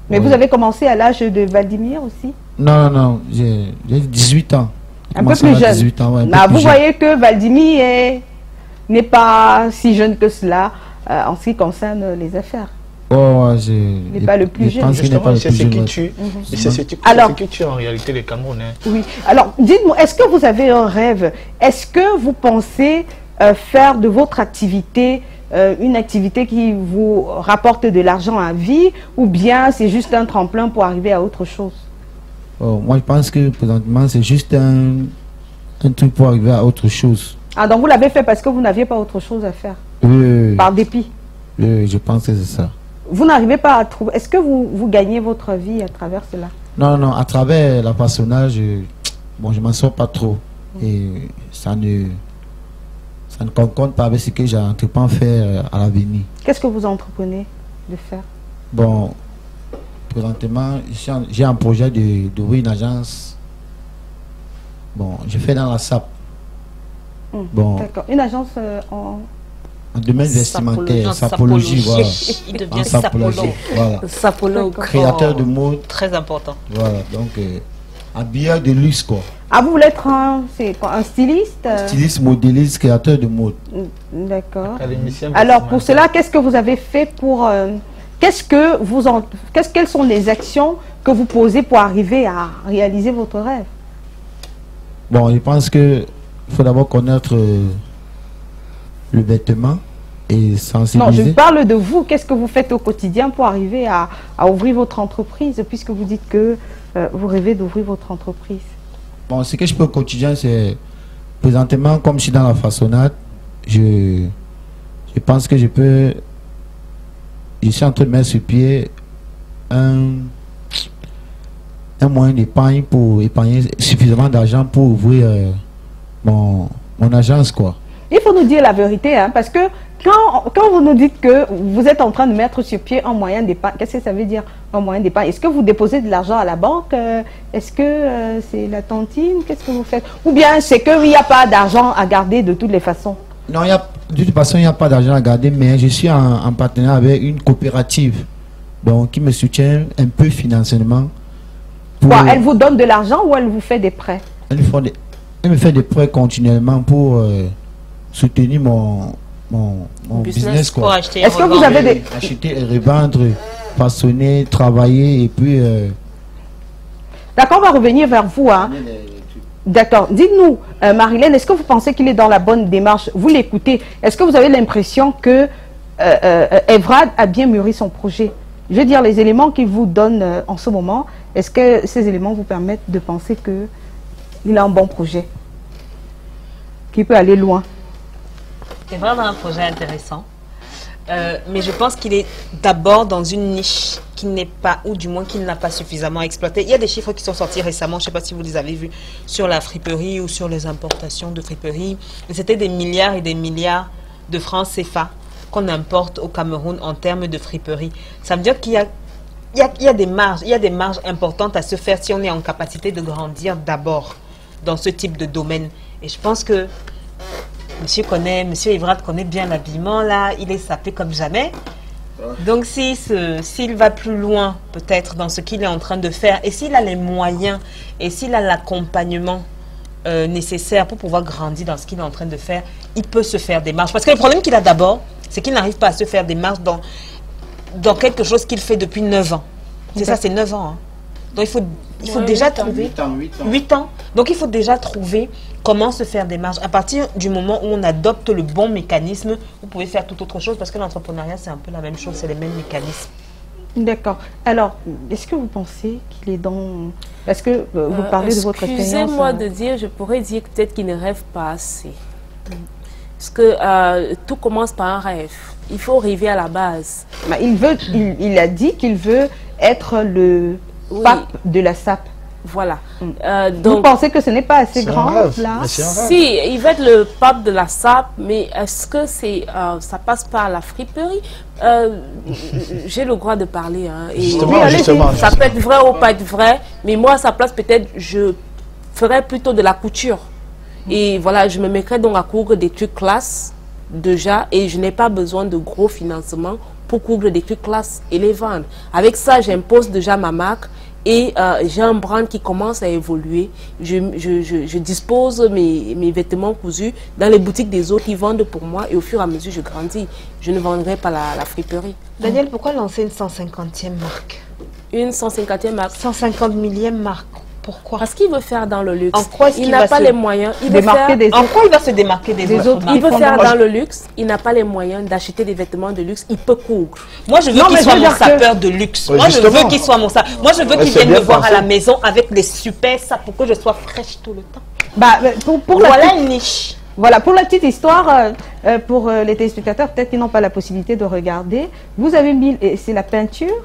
Mais vous avez commencé à l'âge de Valdimir aussi? Non, non, j'ai 18 ans. Un peu plus jeune. 18 ans, ouais, vous voyez que Valdimir n'est pas si jeune que cela en ce qui concerne les affaires. Il n'est pas le plus jeune. C'est ce qui tue. C'est ce qui tue en réalité les Camerounais. Oui. Alors, dites-moi, est-ce que vous avez un rêve? Est-ce que vous pensez faire de votre activité une activité qui vous rapporte de l'argent à vie, ou bien c'est juste un tremplin pour arriver à autre chose? Moi, je pense que présentement, c'est juste un truc pour arriver à autre chose. Ah, donc vous l'avez fait parce que vous n'aviez pas autre chose à faire? Par dépit? Je pense que c'est ça. Vous n'arrivez pas à trouver... Est-ce que vous gagnez votre vie à travers cela? Non, non, à travers la façonnage, bon, je m'en sors pas trop. Et ça ne concorde pas avec ce que j'entreprends faire à l'avenir. Qu'est-ce que vous entreprenez de faire? Bon, présentement, j'ai un projet d'ouvrir une agence. Bon, je fais dans la SAP. Bon, d'accord. Une agence en domaine vestimentaire, sapologie, voilà. Il devient sapologue. Voilà. Sapologue. Créateur de mode. Très important. Voilà, donc habilleur de luxe, quoi. Ah, vous voulez être un styliste? Styliste, modéliste, créateur de mode. D'accord. Alors, pour cela, qu'est-ce que vous avez fait pour... quelles sont les actions que vous posez pour arriver à réaliser votre rêve? Bon, je pense que il faut d'abord connaître le vêtement et sensibiliser. Non, je parle de vous. Qu'est-ce que vous faites au quotidien pour arriver à ouvrir votre entreprise, puisque vous dites que vous rêvez d'ouvrir votre entreprise? Bon, ce que je peux au quotidien, c'est présentement, comme je suis dans la façonnade, je pense que je suis en train de mettre sur pied un moyen d'épargne pour épargner suffisamment d'argent pour ouvrir mon agence, quoi. Il faut nous dire la vérité, hein, parce que quand vous nous dites que vous êtes en train de mettre sur pied un moyen d'épargne, qu'est-ce que ça veut dire un moyen d'épargne? Est-ce que vous déposez de l'argent à la banque? Est-ce que c'est la tontine? Qu'est-ce que vous faites? Ou bien c'est qu'il n'y a pas d'argent à garder de toutes les façons? Non, de toute façon, il n'y a pas d'argent à garder, mais je suis en partenariat avec une coopérative donc, qui me soutient un peu financièrement. Elle vous donne de l'argent ou elle vous fait des prêts? Elle me fait des prêts continuellement pour soutenir mon business, quoi. Est-ce que vous avez des... Acheter et revendre, façonner, travailler et puis... D'accord, on va revenir vers vous. Hein. D'accord. Dites-nous, Marilène, est-ce que vous pensez qu'il est dans la bonne démarche? Vous l'écoutez. Est-ce que vous avez l'impression que Evrad a bien mûri son projet? Je veux dire, les éléments qu'il vous donne en ce moment, est-ce que ces éléments vous permettent de penser qu'il a un bon projet, qu'il peut aller loin? C'est vraiment un projet intéressant. Mais je pense qu'il est d'abord dans une niche qui n'est pas, ou du moins qu'il n'a pas suffisamment exploité. Il y a des chiffres qui sont sortis récemment, je ne sais pas si vous les avez vus, sur la friperie ou sur les importations de friperie. C'était des milliards et des milliards de francs CFA qu'on importe au Cameroun en termes de friperie. Ça veut dire qu'il y a des marges importantes à se faire si on est en capacité de grandir d'abord dans ce type de domaine. Et je pense que Monsieur Evrard connaît bien l'habillement, là, il est sapé comme jamais. Donc s'il va plus loin, peut-être, dans ce qu'il est en train de faire, et s'il a les moyens, et s'il a l'accompagnement nécessaire pour pouvoir grandir dans ce qu'il est en train de faire, il peut se faire des marches. Parce que le problème qu'il a d'abord, c'est qu'il n'arrive pas à se faire des marches dans quelque chose qu'il fait depuis 9 ans. C'est ça, c'est 9 ans. Hein. Donc il faut déjà trouver... 8 ans. Donc il faut déjà trouver comment se faire des marges. À partir du moment où on adopte le bon mécanisme, vous pouvez faire toute autre chose parce que l'entrepreneuriat, c'est un peu la même chose, c'est les mêmes mécanismes. D'accord. Alors, est-ce que vous pensez qu'il est dans... Parce que vous parlez de votre expérience... Excusez-moi de dire, je pourrais dire peut-être qu'il ne rêve pas assez. Parce que tout commence par un rêve. Il faut rêver à la base. Bah, il a dit qu'il veut être le pape de la SAP. Voilà. Donc, vous pensez que ce n'est pas assez grand là? Si, il va être le pape de la SAP, mais est-ce que ça passe par la friperie? J'ai le droit de parler. Hein, et justement, ça peut être vrai ou pas être vrai, mais moi, à sa place, peut-être, je ferais plutôt de la couture. Et voilà, je me mettrais donc à coudre des trucs classe déjà, et je n'ai pas besoin de gros financement pour coudre des trucs classe et les vendre. Avec ça, j'impose déjà ma marque. Et j'ai un brand qui commence à évoluer. Je dispose mes vêtements cousus dans les boutiques des autres qui vendent pour moi. Et au fur et à mesure, je grandis. Je ne vendrai pas la friperie. Daniel, pourquoi lancer une 150e marque? Une 150e marque. 150 millième marque. Pourquoi? Parce qu'il veut faire dans le luxe. En quoi il n'a pas les moyens. En quoi il va se démarquer des autres? Il veut faire dans le luxe. Il n'a pas les moyens d'acheter des vêtements de luxe. Il peut coudre. Moi, je veux qu'il soit mon sapeur de luxe. Moi, je veux qu'il soit mon sapeur. Moi, je veux qu'il vienne me voir à la maison avec des super sapes pour que je sois fraîche tout le temps. Bah, voilà une niche. Voilà, pour la petite histoire, pour les téléspectateurs, peut-être qu'ils n'ont pas la possibilité de regarder. Vous avez mis, c'est la peinture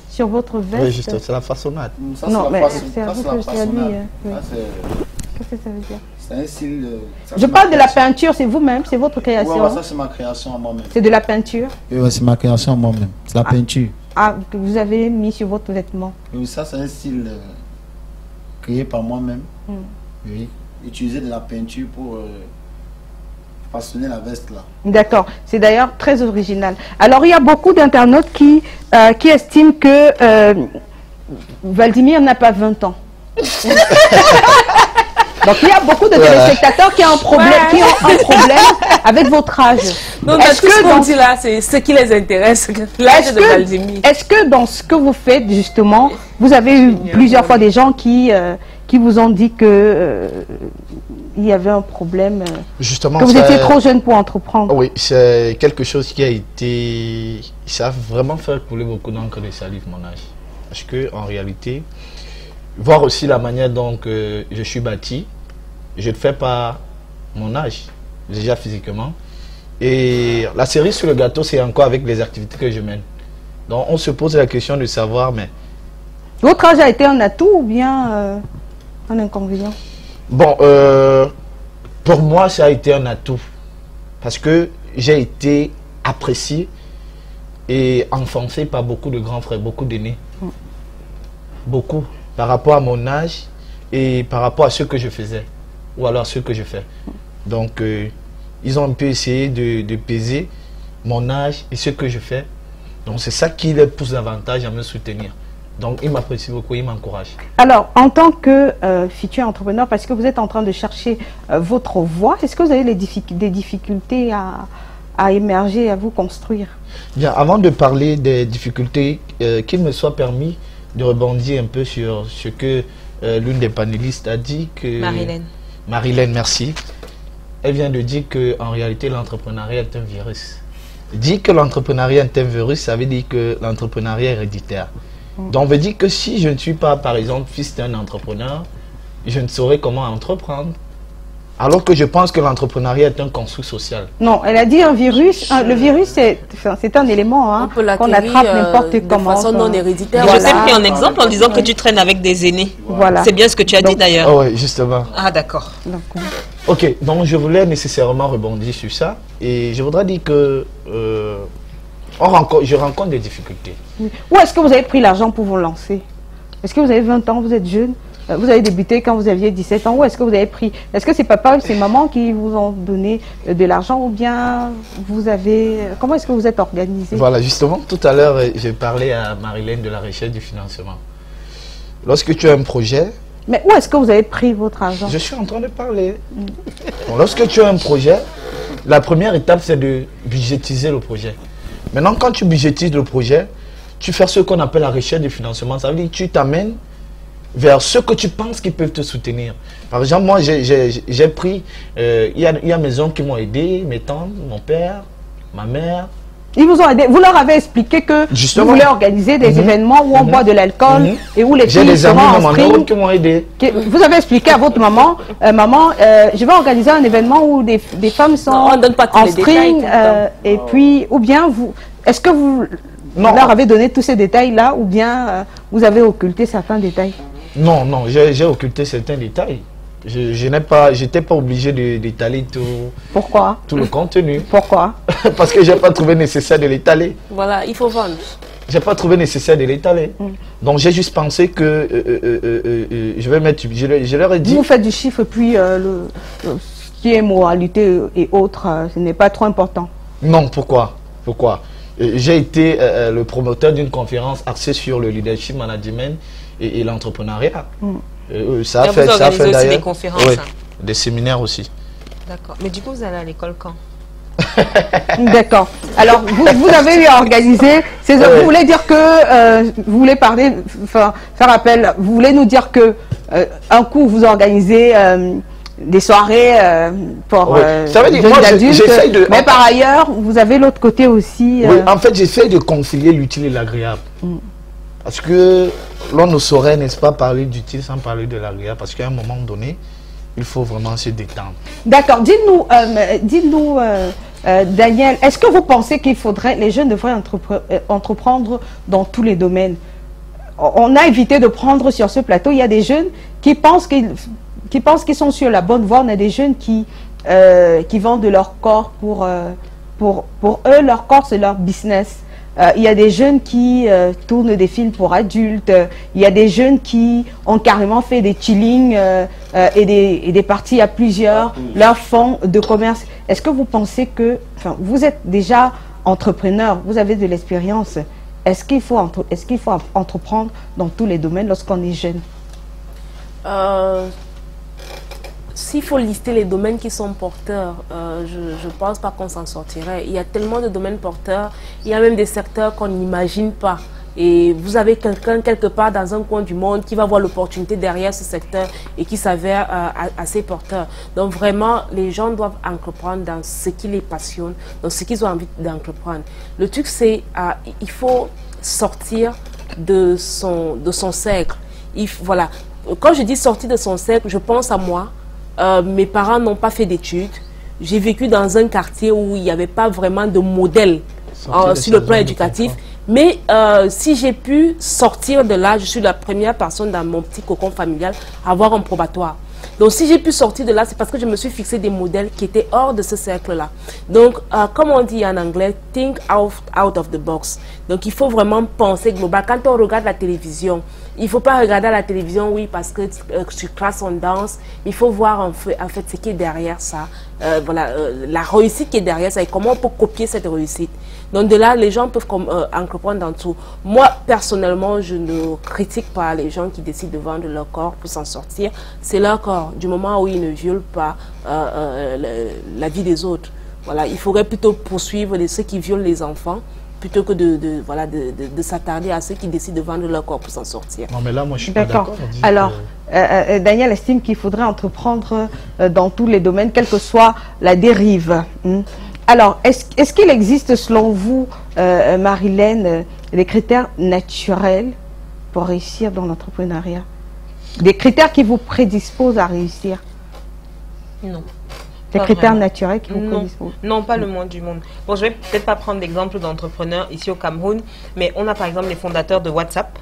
sur votre veste. Oui, juste, c'est la façonnade. Ça, non, mais c'est à vous que je dis à lui. Qu'est-ce que ça veut dire? C'est un style... je parle de la peinture, c'est vous-même, c'est votre création. Ouais, ça c'est ma création à moi-même. C'est de la peinture? Oui, c'est ma création à moi-même. C'est la peinture. Ah, que vous avez mis sur votre vêtement. Oui, ça c'est un style créé par moi-même. Oui, utiliser de la peinture pour... façonner la veste là. D'accord, c'est d'ailleurs très original. Alors il y a beaucoup d'internautes qui estiment que Valdimir n'a pas 20 ans. Donc il y a beaucoup de téléspectateurs qui ont un problème, avec votre âge. Donc ce qu'on dit là, c'est ce qui les intéresse, l'âge de Valdimir. Est-ce que dans ce que vous faites justement, vous avez eu plusieurs fois des gens qui vous ont dit que il y avait un problème, justement, que vous étiez trop jeune pour entreprendre? Oui, c'est quelque chose qui a été... Ça a vraiment fait couler beaucoup d'encre de salive, mon âge. Parce que en réalité, voir aussi la manière dont je suis bâti, je ne fais pas mon âge, déjà physiquement. Et la cerise sur le gâteau, c'est encore avec les activités que je mène. Donc on se pose la question de savoir, mais... Votre âge a été un atout ou bien un inconvénient? Bon, pour moi, ça a été un atout. Parce que j'ai été apprécié et enfoncé par beaucoup de grands frères, beaucoup d'aînés. Beaucoup. Par rapport à mon âge et par rapport à ce que je faisais. Ou alors ce que je fais. Donc, ils ont un peu essayé de peser mon âge et ce que je fais. Donc, c'est ça qui les pousse davantage à me soutenir. Donc, il m'apprécie beaucoup, il m'encourage. Alors, en tant que futur entrepreneur, parce que vous êtes en train de chercher votre voie, est-ce que vous avez des difficultés à émerger, à vous construire? Bien, avant de parler des difficultés, qu'il me soit permis de rebondir un peu sur ce que l'une des panélistes a dit. Marilène, merci. Elle vient de dire qu'en réalité, l'entrepreneuriat est un virus. Dire que l'entrepreneuriat est un virus, ça veut dire que l'entrepreneuriat est héréditaire. Donc, on veut dire que si je ne suis pas, par exemple, fils d'un entrepreneur, je ne saurais comment entreprendre. Alors que je pense que l'entrepreneuriat est un construit social. Non, elle a dit un virus. Le virus, c'est un élément qu'on attrape n'importe comment. De façon non héréditaire. Je t'ai pris un exemple en disant que tu traînes avec des aînés. Voilà. C'est bien ce que tu as dit d'ailleurs. Oh oui, justement. Ah, d'accord. Ok, donc je voulais nécessairement rebondir sur ça. Et je voudrais dire que je rencontre des difficultés. Où est-ce que vous avez pris l'argent pour vous lancer? Est-ce que vous avez 20 ans, vous êtes jeune? Vous avez débuté quand vous aviez 17 ans. Où est-ce que vous avez pris? Est-ce que c'est papa ou c'est maman qui vous ont donné de l'argent ou bien vous avez... Comment est-ce que vous êtes organisé? Voilà, justement, tout à l'heure, j'ai parlé à Marilène de la recherche du financement. Lorsque tu as un projet... Mais où est-ce que vous avez pris votre argent? Je suis en train de parler. Bon, lorsque tu as un projet, la première étape, c'est de budgétiser le projet. Maintenant, quand tu budgétises le projet, tu fais ce qu'on appelle la recherche du financement. Ça veut dire que tu t'amènes vers ceux que tu penses qui peuvent te soutenir. Par exemple, moi, j'ai pris... Il y a mes oncles qui m'ont aidé, mes tantes, mon père, ma mère. Ils vous ont aidé. Vous leur avez expliqué que justement, vous voulez organiser des événements où on boit de l'alcool et où les filles seront en string. Qui m'ont aidé. Vous avez expliqué à votre maman, maman, je vais organiser un événement où des femmes sont en string et puis, ou bien vous... Est-ce que vous leur avez donné tous ces détails-là ou bien vous avez occulté certains détails? Non, non, j'ai occulté certains détails. Je n'étais pas obligé d'étaler tout. Pourquoi? Tout le contenu. Pourquoi? Parce que j'ai pas trouvé nécessaire de l'étaler. Voilà, il faut vendre. J'ai pas trouvé nécessaire de l'étaler. Donc j'ai juste pensé que je vais mettre. Je leur ai dit. Vous faites du chiffre puis ce qui est moralité et autres, ce n'est pas trop important. Non, pourquoi? Pourquoi? J'ai été le promoteur d'une conférence axée sur le leadership management et l'entrepreneuriat. Ça a fait aussi des conférences. Oui, des séminaires aussi. D'accord. Mais du coup, vous allez à l'école quand? D'accord. Alors, vous avez organisé, vous voulez dire que, vous voulez parler, faire appel, vous voulez nous dire que un coup vous organisez des soirées pour jeunes adultes, mais par ailleurs, vous avez l'autre côté aussi. Oui, en fait, j'essaie de concilier l'utile et l'agréable. Parce que l'on ne saurait, n'est-ce pas, parler d'utile sans parler de l'agréable. Parce qu'à un moment donné, il faut vraiment se détendre. D'accord. Dites-nous, Daniel, est-ce que vous pensez qu'il faudrait, les jeunes devraient entreprendre dans tous les domaines? On a évité de prendre sur ce plateau, il y a des jeunes qui pensent qu'ils sont sur la bonne voie. On a des jeunes qui vendent de leur corps pour eux, leur corps c'est leur business. Il y a des jeunes qui tournent des films pour adultes. Il y a des jeunes qui ont carrément fait des chillings et des parties à plusieurs, leur fonds de commerce. Est-ce que vous pensez que, vous êtes déjà entrepreneur, vous avez de l'expérience, est-ce qu'il faut entreprendre dans tous les domaines lorsqu'on est jeune? S'il faut lister les domaines qui sont porteurs, je ne pense pas qu'on s'en sortirait. Il y a tellement de domaines porteurs, il y a même des secteurs qu'on n'imagine pas. Et vous avez quelqu'un quelque part dans un coin du monde qui va voir l'opportunité derrière ce secteur et qui s'avère assez porteur. Donc vraiment, les gens doivent entreprendre dans ce qui les passionne, dans ce qu'ils ont envie d'entreprendre. Le truc, c'est il faut sortir de son cercle. Voilà. Quand je dis sortir de son cercle, je pense à moi. Mes parents n'ont pas fait d'études. J'ai vécu dans un quartier où il n'y avait pas vraiment de modèle sur le plan éducatif. Mais si j'ai pu sortir de là, je suis la première personne dans mon petit cocon familial à avoir un probatoire. Donc si j'ai pu sortir de là, c'est parce que je me suis fixé des modèles qui étaient hors de ce cercle-là. Donc, comme on dit en anglais, think out of the box. Donc il faut vraiment penser global. Quand on regarde la télévision, il ne faut pas regarder la télévision, oui, parce que sur classe on danse. Il faut voir en fait ce qui est derrière ça. Voilà, la réussite qui est derrière ça et comment on peut copier cette réussite. Donc de là, les gens peuvent entreprendre dans tout. Moi, personnellement, je ne critique pas les gens qui décident de vendre leur corps pour s'en sortir. C'est leur corps, du moment où ils ne violent pas la vie des autres. Voilà, il faudrait plutôt poursuivre ceux qui violent les enfants plutôt que de s'attarder à ceux qui décident de vendre leur corps pour s'en sortir. Non, mais là, moi, je suis pas d'accord. Alors, Daniel estime qu'il faudrait entreprendre dans tous les domaines, quelle que soit la dérive. Alors, est-ce qu'il existe, selon vous, Marilène, des critères naturels pour réussir dans l'entrepreneuriat? Des critères qui vous prédisposent à réussir? Non. Des critères naturels qui vous prédisposent? Non, pas le moins du monde. Bon, je vais peut-être pas prendre d'exemple d'entrepreneurs ici au Cameroun, mais on a par exemple les fondateurs de WhatsApp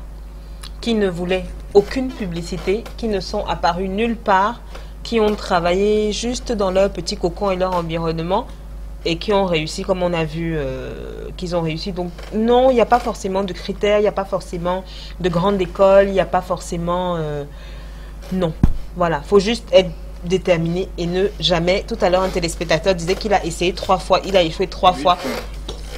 qui ne voulaient aucune publicité, qui ne sont apparus nulle part, qui ont travaillé juste dans leur petit cocon et leur environnement, et qui ont réussi, comme on a vu qu'ils ont réussi. Donc non, il n'y a pas forcément de critères, il n'y a pas forcément de grande école, il n'y a pas forcément Non. Voilà, faut juste être déterminé et ne jamais. Tout à l'heure, un téléspectateur disait qu'il a essayé 3 fois, il a échoué 3 fois.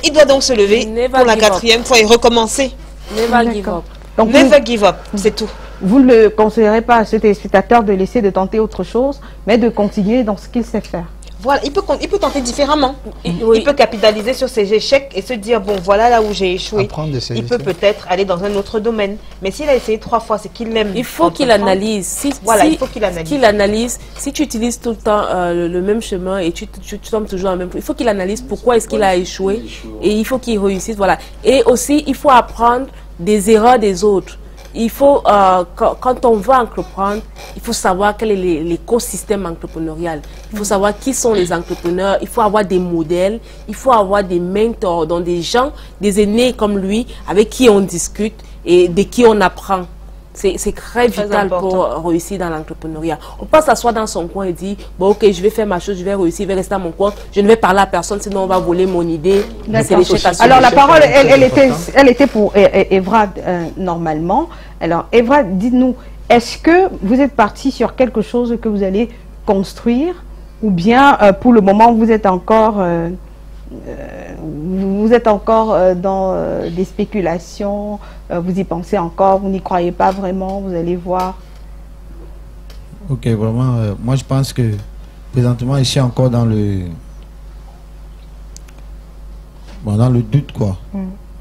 Il doit donc se lever pour la 4e fois et recommencer. Never give up. Donc, Never give up, c'est tout. Vous ne le conseillerez pas à ce téléspectateur de laisser de tenter autre chose, mais de continuer dans ce qu'il sait faire. Voilà, il peut tenter différemment. Il peut capitaliser sur ses échecs et se dire, bon, voilà là où j'ai échoué. Il peut peut-être aller dans un autre domaine. Mais s'il a essayé 3 fois, c'est qu'il aime. Il faut qu'il analyse. Voilà, il faut qu'il analyse. Qu'il analyse. Si tu utilises tout le temps le même chemin et tu tombes toujours en même point, il faut qu'il analyse pourquoi est-ce qu'il a échoué et il faut qu'il réussisse. Voilà. Et aussi, il faut apprendre des erreurs des autres. Il faut, quand on va entreprendre, il faut savoir quel est l'écosystème entrepreneurial. Il faut savoir qui sont les entrepreneurs. Il faut avoir des modèles. Il faut avoir des mentors, donc des gens, des aînés comme lui, avec qui on discute et de qui on apprend. C'est très vital pour réussir dans l'entrepreneuriat. On peut s'asseoir dans son coin et dire, bon ok, je vais faire ma chose, je vais réussir, je vais rester à mon coin, je ne vais parler à personne, sinon on va voler mon idée. Alors la parole, elle était pour Evrad normalement. Alors Evrad, dites-nous, est-ce que vous êtes parti sur quelque chose que vous allez construire ou bien pour le moment vous êtes encore dans des spéculations, vous y pensez encore, vous n'y croyez pas vraiment, vous allez voir? Ok, vraiment, moi je pense que présentement je suis encore dans le doute, quoi.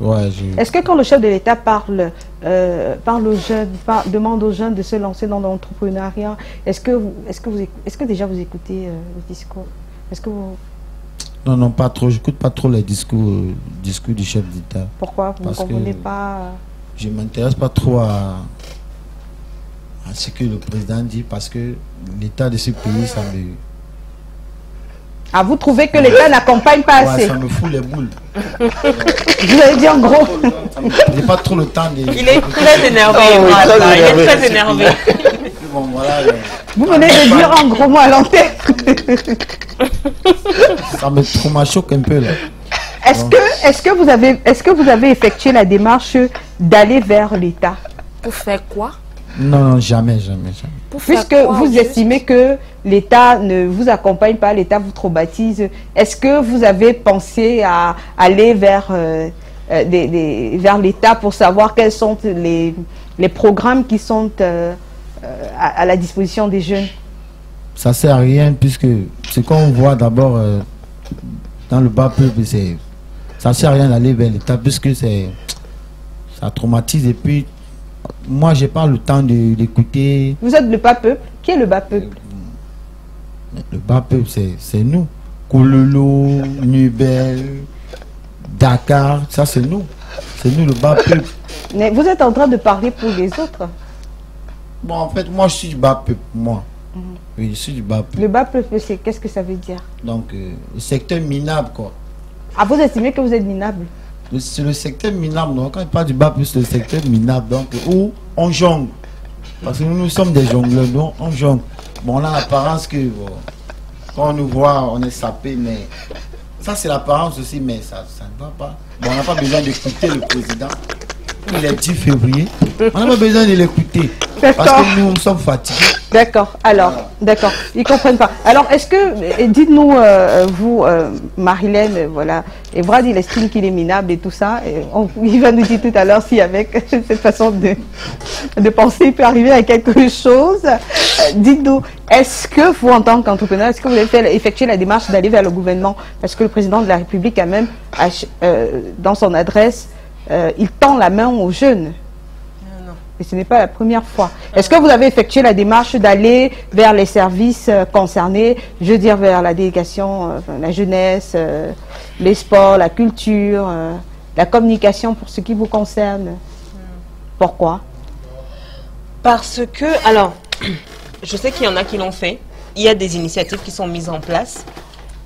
Ouais, Est-ce que quand le chef de l'État parle aux jeunes, demande aux jeunes de se lancer dans l'entrepreneuriat, est-ce que déjà vous écoutez le discours? Est-ce que vous... Non, pas trop. J'écoute pas trop les discours du chef d'État. Pourquoi? Vous ne comprenez pas? Je ne m'intéresse pas trop à ce que le président dit parce que l'État de ce pays, ça me... Ah, vous trouvez que l'État n'accompagne pas assez? Ça me fout les boules. Vous allez dire en gros. Je n'ai pas trop le temps de... Il est très énervé. Il est très énervé. Bon, voilà, vous venez de dire en gros mot à l'antenne. Ça me choque un peu là. Est-ce que vous avez effectué la démarche d'aller vers l'État? Pour faire quoi? Non, jamais. Puisque vous estimez que l'État ne vous accompagne pas, l'État vous traumatise, est-ce que vous avez pensé à aller vers l'État pour savoir quels sont les programmes qui sont à la disposition des jeunes? Ça sert à rien puisque ce qu'on voit d'abord dans le bas peuple, ça sert à rien d'aller vers l'État puisque ça traumatise et puis moi j'ai pas le temps d'écouter. Vous êtes le bas peuple? Qui est le bas peuple? Le bas peuple c'est nous. Kololo, Nubel, Dakar, ça c'est nous. C'est nous le bas peuple. Mais vous êtes en train de parler pour les autres. Bon, en fait, moi je suis du bas peuple, moi. Oui, je suis du bas peuple. Le bas peuple, qu'est-ce que ça veut dire? Donc, le secteur minable, quoi. Ah, vous estimez que vous êtes minable? C'est le secteur minable, donc quand il parle du bas peuple, c'est le secteur minable, donc où on jongle. Parce que nous sommes des jongleurs, donc on jongle. Bon, on a l'apparence que, bon, quand on nous voit, on est sapé, mais ça c'est l'apparence aussi, mais ça ne va pas. Bon, on n'a pas besoin d'écouter le président. Il est 10 février. On n'a pas besoin de l'écouter. Parce que nous sommes fatigués. D'accord. Alors, d'accord. Ils ne comprennent pas. Alors, est-ce que, dites-nous, vous, Marilène, voilà, Evrad, il estime qu'il est minable et tout ça. Et il va nous dire tout à l'heure si avec cette façon de penser, il peut arriver à quelque chose. Dites-nous, est-ce que vous, en tant qu'entrepreneur, est-ce que vous avez effectué la démarche d'aller vers le gouvernement? Parce que le président de la République, quand même, dans son adresse, il tend la main aux jeunes. Et ce n'est pas la première fois. Est-ce que vous avez effectué la démarche d'aller vers les services concernés, je veux dire vers la délégation, la jeunesse, les sports, la culture, la communication pour ce qui vous concerne? Pourquoi? Parce que, alors, je sais qu'il y en a qui l'ont fait. Il y a des initiatives qui sont mises en place.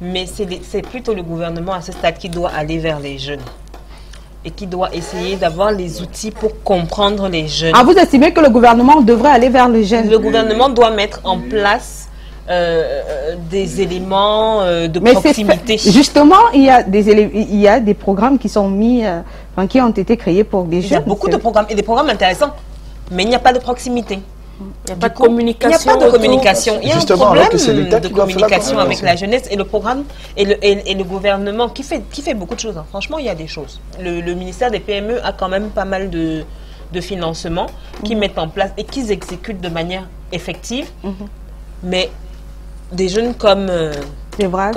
Mais c'est plutôt le gouvernement à ce stade qui doit aller vers les jeunes. Et qui doit essayer d'avoir les outils pour comprendre les jeunes. Ah, vous estimez que le gouvernement devrait aller vers les jeunes? Le gouvernement doit mettre en place des éléments de proximité. Justement, il y a des programmes qui sont mis, qui ont été créés pour des jeunes. Il y a beaucoup de programmes, et des programmes intéressants, mais il n'y a pas de proximité. Il n'y a pas de communication. Il n'y a pas de communication. Il y a un problème de communication avec la jeunesse et le programme et le gouvernement qui fait beaucoup de choses. Hein. Franchement, il y a des choses. Le ministère des PME a quand même pas mal de financements qui mettent en place et qu'ils exécutent de manière effective. Mais des jeunes comme Evrard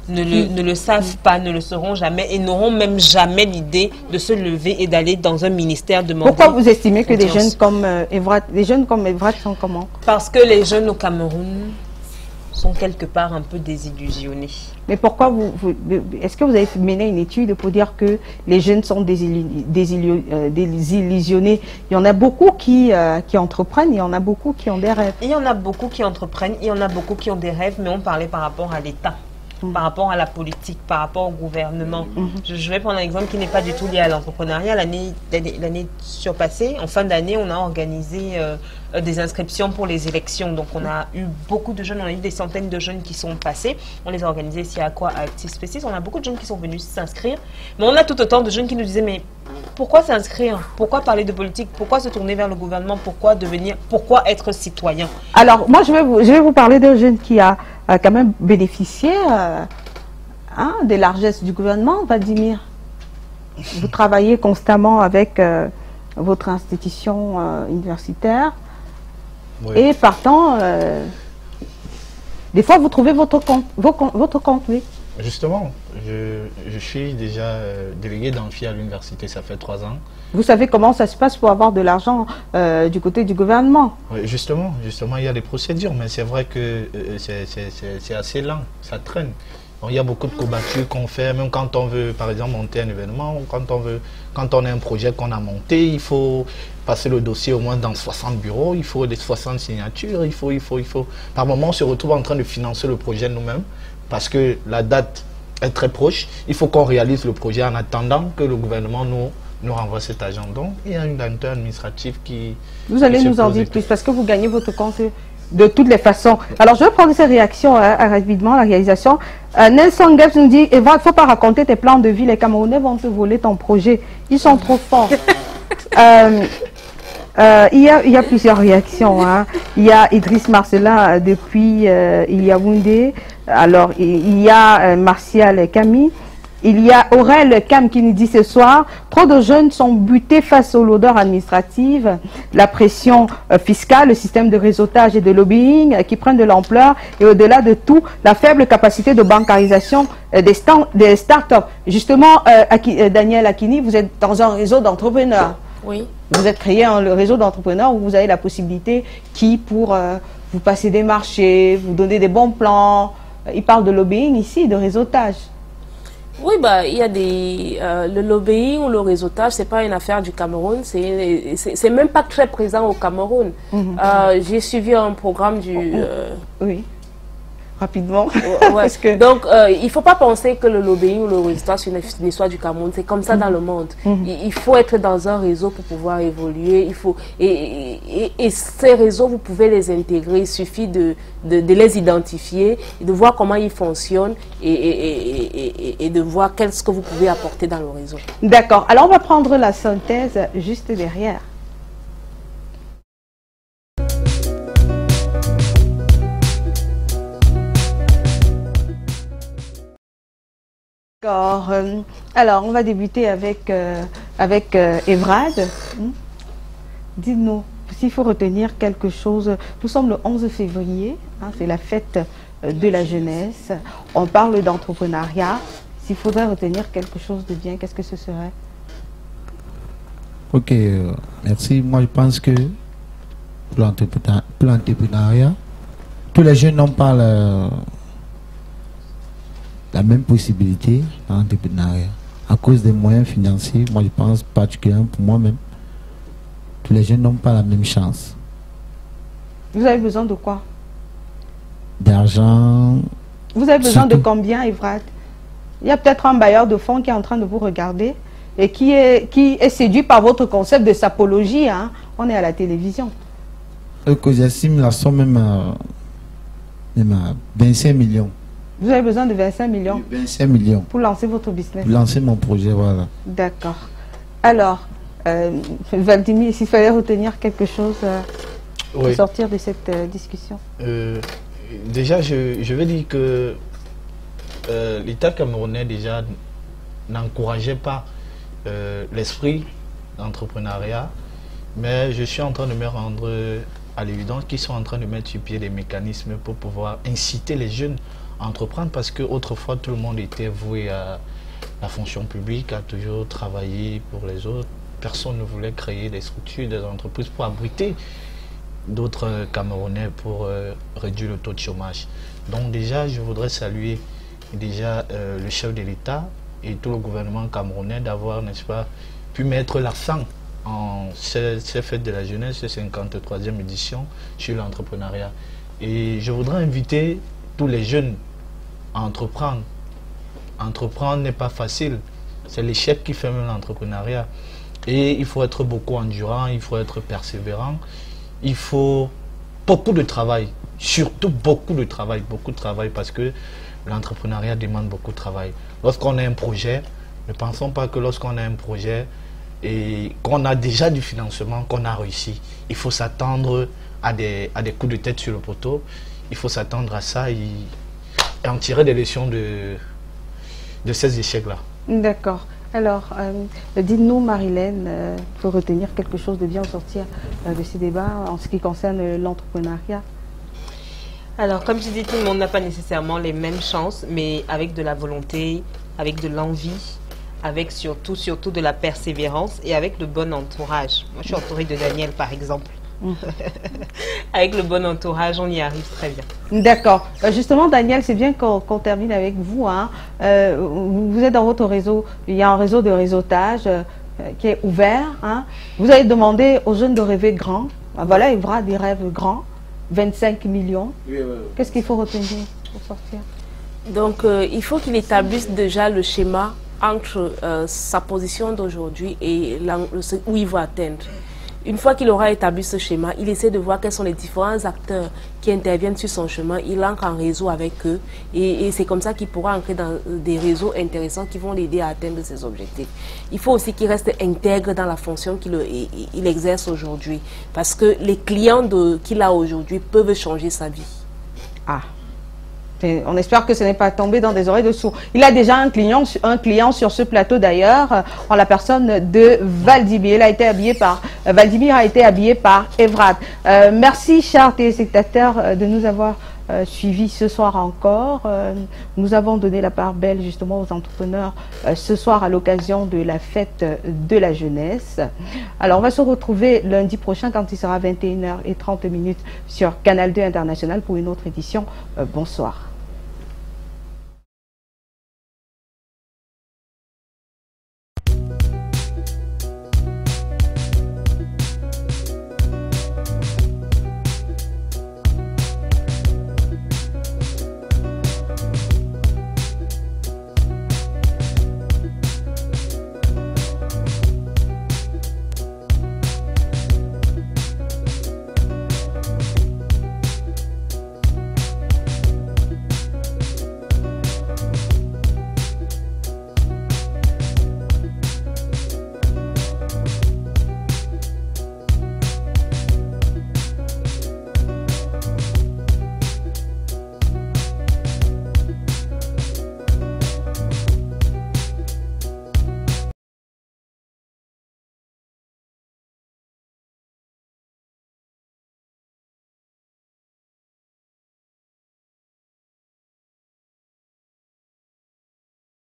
ne le savent pas, ne le sauront jamais et n'auront même jamais l'idée de se lever et d'aller dans un ministère demander. Pourquoi vous estimez que des jeunes comme Evrard sont comment? Parce que les jeunes au Cameroun sont quelque part un peu désillusionnés. Mais pourquoi est-ce que vous avez mené une étude pour dire que les jeunes sont désillusionnés? Il y en a beaucoup qui entreprennent, il y en a beaucoup qui ont des rêves. Il y en a beaucoup qui entreprennent, il y en a beaucoup qui ont des rêves, mais on parlait par rapport à l'État. Par rapport à la politique, par rapport au gouvernement. Je vais prendre un exemple qui n'est pas du tout lié à l'entrepreneuriat. L'année surpassée, en fin d'année, on a organisé des inscriptions pour les élections. Donc on a eu beaucoup de jeunes, on a eu des centaines de jeunes qui sont passés. On les a organisés ici à Active Spaces. On a beaucoup de jeunes qui sont venus s'inscrire. Mais on a tout autant de jeunes qui nous disaient, mais pourquoi s'inscrire? Pourquoi parler de politique? Pourquoi se tourner vers le gouvernement? Pourquoi être citoyen? Alors moi je vais vous parler d'un jeune qui a quand même bénéficié des largesses du gouvernement, Vladimir. Vous travaillez constamment avec votre institution universitaire. Oui. Et partant, des fois vous trouvez votre compte, oui. Justement, je suis déjà délégué d'amphi à l'université, ça fait 3 ans. Vous savez comment ça se passe pour avoir de l'argent du côté du gouvernement? Oui, justement, il y a des procédures, mais c'est vrai que c'est assez lent, ça traîne. Bon, il y a beaucoup de courbatures qu'on fait, même quand on veut, par exemple, monter un événement, quand on a un projet qu'on a monté, il faut passer le dossier au moins dans 60 bureaux, il faut des 60 signatures, il faut. Par moment, on se retrouve en train de financer le projet nous-mêmes, parce que la date est très proche, il faut qu'on réalise le projet en attendant que le gouvernement nous renvoie cet argent. Donc, il y a une lenteur administrative qui... Vous allez nous en dire plus, parce que vous gagnez votre compte de toutes les façons. Alors, je vais prendre ces réactions rapidement, la réalisation. Nelson Gebs nous dit, Eva, il ne faut pas raconter tes plans de vie, les Camerounais vont te voler ton projet. Ils sont trop forts. Il y a plusieurs réactions. Hein. Il y a Idriss Marcella depuis Yaoundé. Alors, il y a Martial Camille. Il y a Aurel Cam qui nous dit ce soir, trop de jeunes sont butés face aux lourdeurs administratives, la pression fiscale, le système de réseautage et de lobbying qui prennent de l'ampleur et au-delà de tout, la faible capacité de bancarisation des startups. Justement, Daniel Akini, vous êtes dans un réseau d'entrepreneurs. Oui. Vous êtes créé un réseau d'entrepreneurs où vous avez la possibilité pour vous passer des marchés, vous donner des bons plans. Il parle de lobbying ici, de réseautage. Oui, il y a le lobbying ou le réseautage, c'est pas une affaire du Cameroun, c'est même pas très présent au Cameroun. J'ai suivi un programme du... Oui, rapidement. Parce que... Donc, il ne faut pas penser que le lobbying ou le réseautage, c'est une histoire du Cameroun, c'est comme ça dans le monde. Il faut être dans un réseau pour pouvoir évoluer, et ces réseaux, vous pouvez les intégrer, il suffit de les identifier, de voir comment ils fonctionnent et de voir qu'est-ce que vous pouvez apporter dans le réseau. D'accord. Alors, on va prendre la synthèse juste derrière. Alors, on va débuter avec Evrad. Dites-nous, s'il faut retenir quelque chose, nous sommes le 11 février, hein, c'est la fête de la jeunesse, on parle d'entrepreneuriat. S'il faudrait retenir quelque chose de bien, qu'est-ce que ce serait? Ok, merci. Moi, je pense que pour l'entrepreneuriat, tous les jeunes n'ont pas la même possibilité en entrepreneuriat. À cause des moyens financiers, moi je pense particulièrement pour moi-même, tous les jeunes n'ont pas la même chance. Vous avez besoin de quoi? D'argent. Vous avez besoin de combien, Evrad? Il y a peut-être un bailleur de fonds qui est en train de vous regarder et qui est séduit par votre concept de sapologie. Hein. On est à la télévision. J'estime la somme même à 25 millions. Vous avez besoin de 25 millions? 25 millions. Pour lancer votre business? Pour lancer mon projet, voilà. D'accord. Alors, Vladimir, s'il fallait retenir quelque chose... pour sortir de cette discussion? Déjà, je vais dire que l'État camerounais déjà n'encourageait pas l'esprit d'entrepreneuriat, mais je suis en train de me rendre à l'évidence qu'ils sont en train de mettre sur pied des mécanismes pour pouvoir inciter les jeunes à entreprendre, parce qu'autrefois tout le monde était voué à la fonction publique, à toujours travailler pour les autres. Personne ne voulait créer des structures, des entreprises pour abriter d'autres Camerounais pour réduire le taux de chômage. Donc déjà, je voudrais saluer déjà le chef de l'État et tout le gouvernement camerounais d'avoir, n'est-ce pas, pu mettre l'accent en ces fêtes de la jeunesse, cette 53e édition, sur l'entrepreneuriat. Et je voudrais inviter tous les jeunes à entreprendre. Entreprendre n'est pas facile, c'est l'échec qui fait même l'entrepreneuriat. Et il faut être beaucoup endurant, il faut être persévérant, il faut beaucoup de travail, surtout beaucoup de travail parce que l'entrepreneuriat demande beaucoup de travail. Lorsqu'on a un projet, ne pensons pas que lorsqu'on a un projet et qu'on a déjà du financement, qu'on a réussi, il faut s'attendre à des coups de tête sur le poteau, il faut s'attendre à ça et en tirer des leçons de ces échecs-là. D'accord. Alors, dites-nous, Marilène, il faut retenir quelque chose de bien sortir de ces débats en ce qui concerne l'entrepreneuriat. Alors, comme je dis, tout le monde n'a pas nécessairement les mêmes chances, mais avec de la volonté, avec de l'envie, avec surtout de la persévérance et avec le bon entourage. Moi, je suis entourée de Daniel, par exemple. Avec le bon entourage, on y arrive très bien. D'accord. Justement, Daniel, c'est bien qu'on termine avec vous. Hein. Vous êtes dans votre réseau. Il y a un réseau de réseautage qui est ouvert. Hein. Vous avez demandé aux jeunes de rêver grand. Voilà, il y aura des rêves grands. 25 millions. Oui. Qu'est-ce qu'il faut retenir pour sortir? Donc, il faut qu'il établisse déjà le schéma entre sa position d'aujourd'hui et où il va atteindre. Une fois qu'il aura établi ce schéma, il essaie de voir quels sont les différents acteurs qui interviennent sur son chemin. Il entre en réseau avec eux et c'est comme ça qu'il pourra entrer dans des réseaux intéressants qui vont l'aider à atteindre ses objectifs. Il faut aussi qu'il reste intègre dans la fonction qu'il exerce aujourd'hui parce que les clients qu'il a aujourd'hui peuvent changer sa vie. Ah. On espère que ce n'est pas tombé dans des oreilles de sourds. Il a déjà un client sur ce plateau d'ailleurs, en la personne de Valdimir. Valdimir a été habillé par Evrad. Merci, chers téléspectateurs, de nous avoir suivis ce soir encore. Nous avons donné la part belle justement aux entrepreneurs ce soir à l'occasion de la fête de la jeunesse. Alors, on va se retrouver lundi prochain quand il sera 21h30 sur Canal 2 International pour une autre édition. Bonsoir.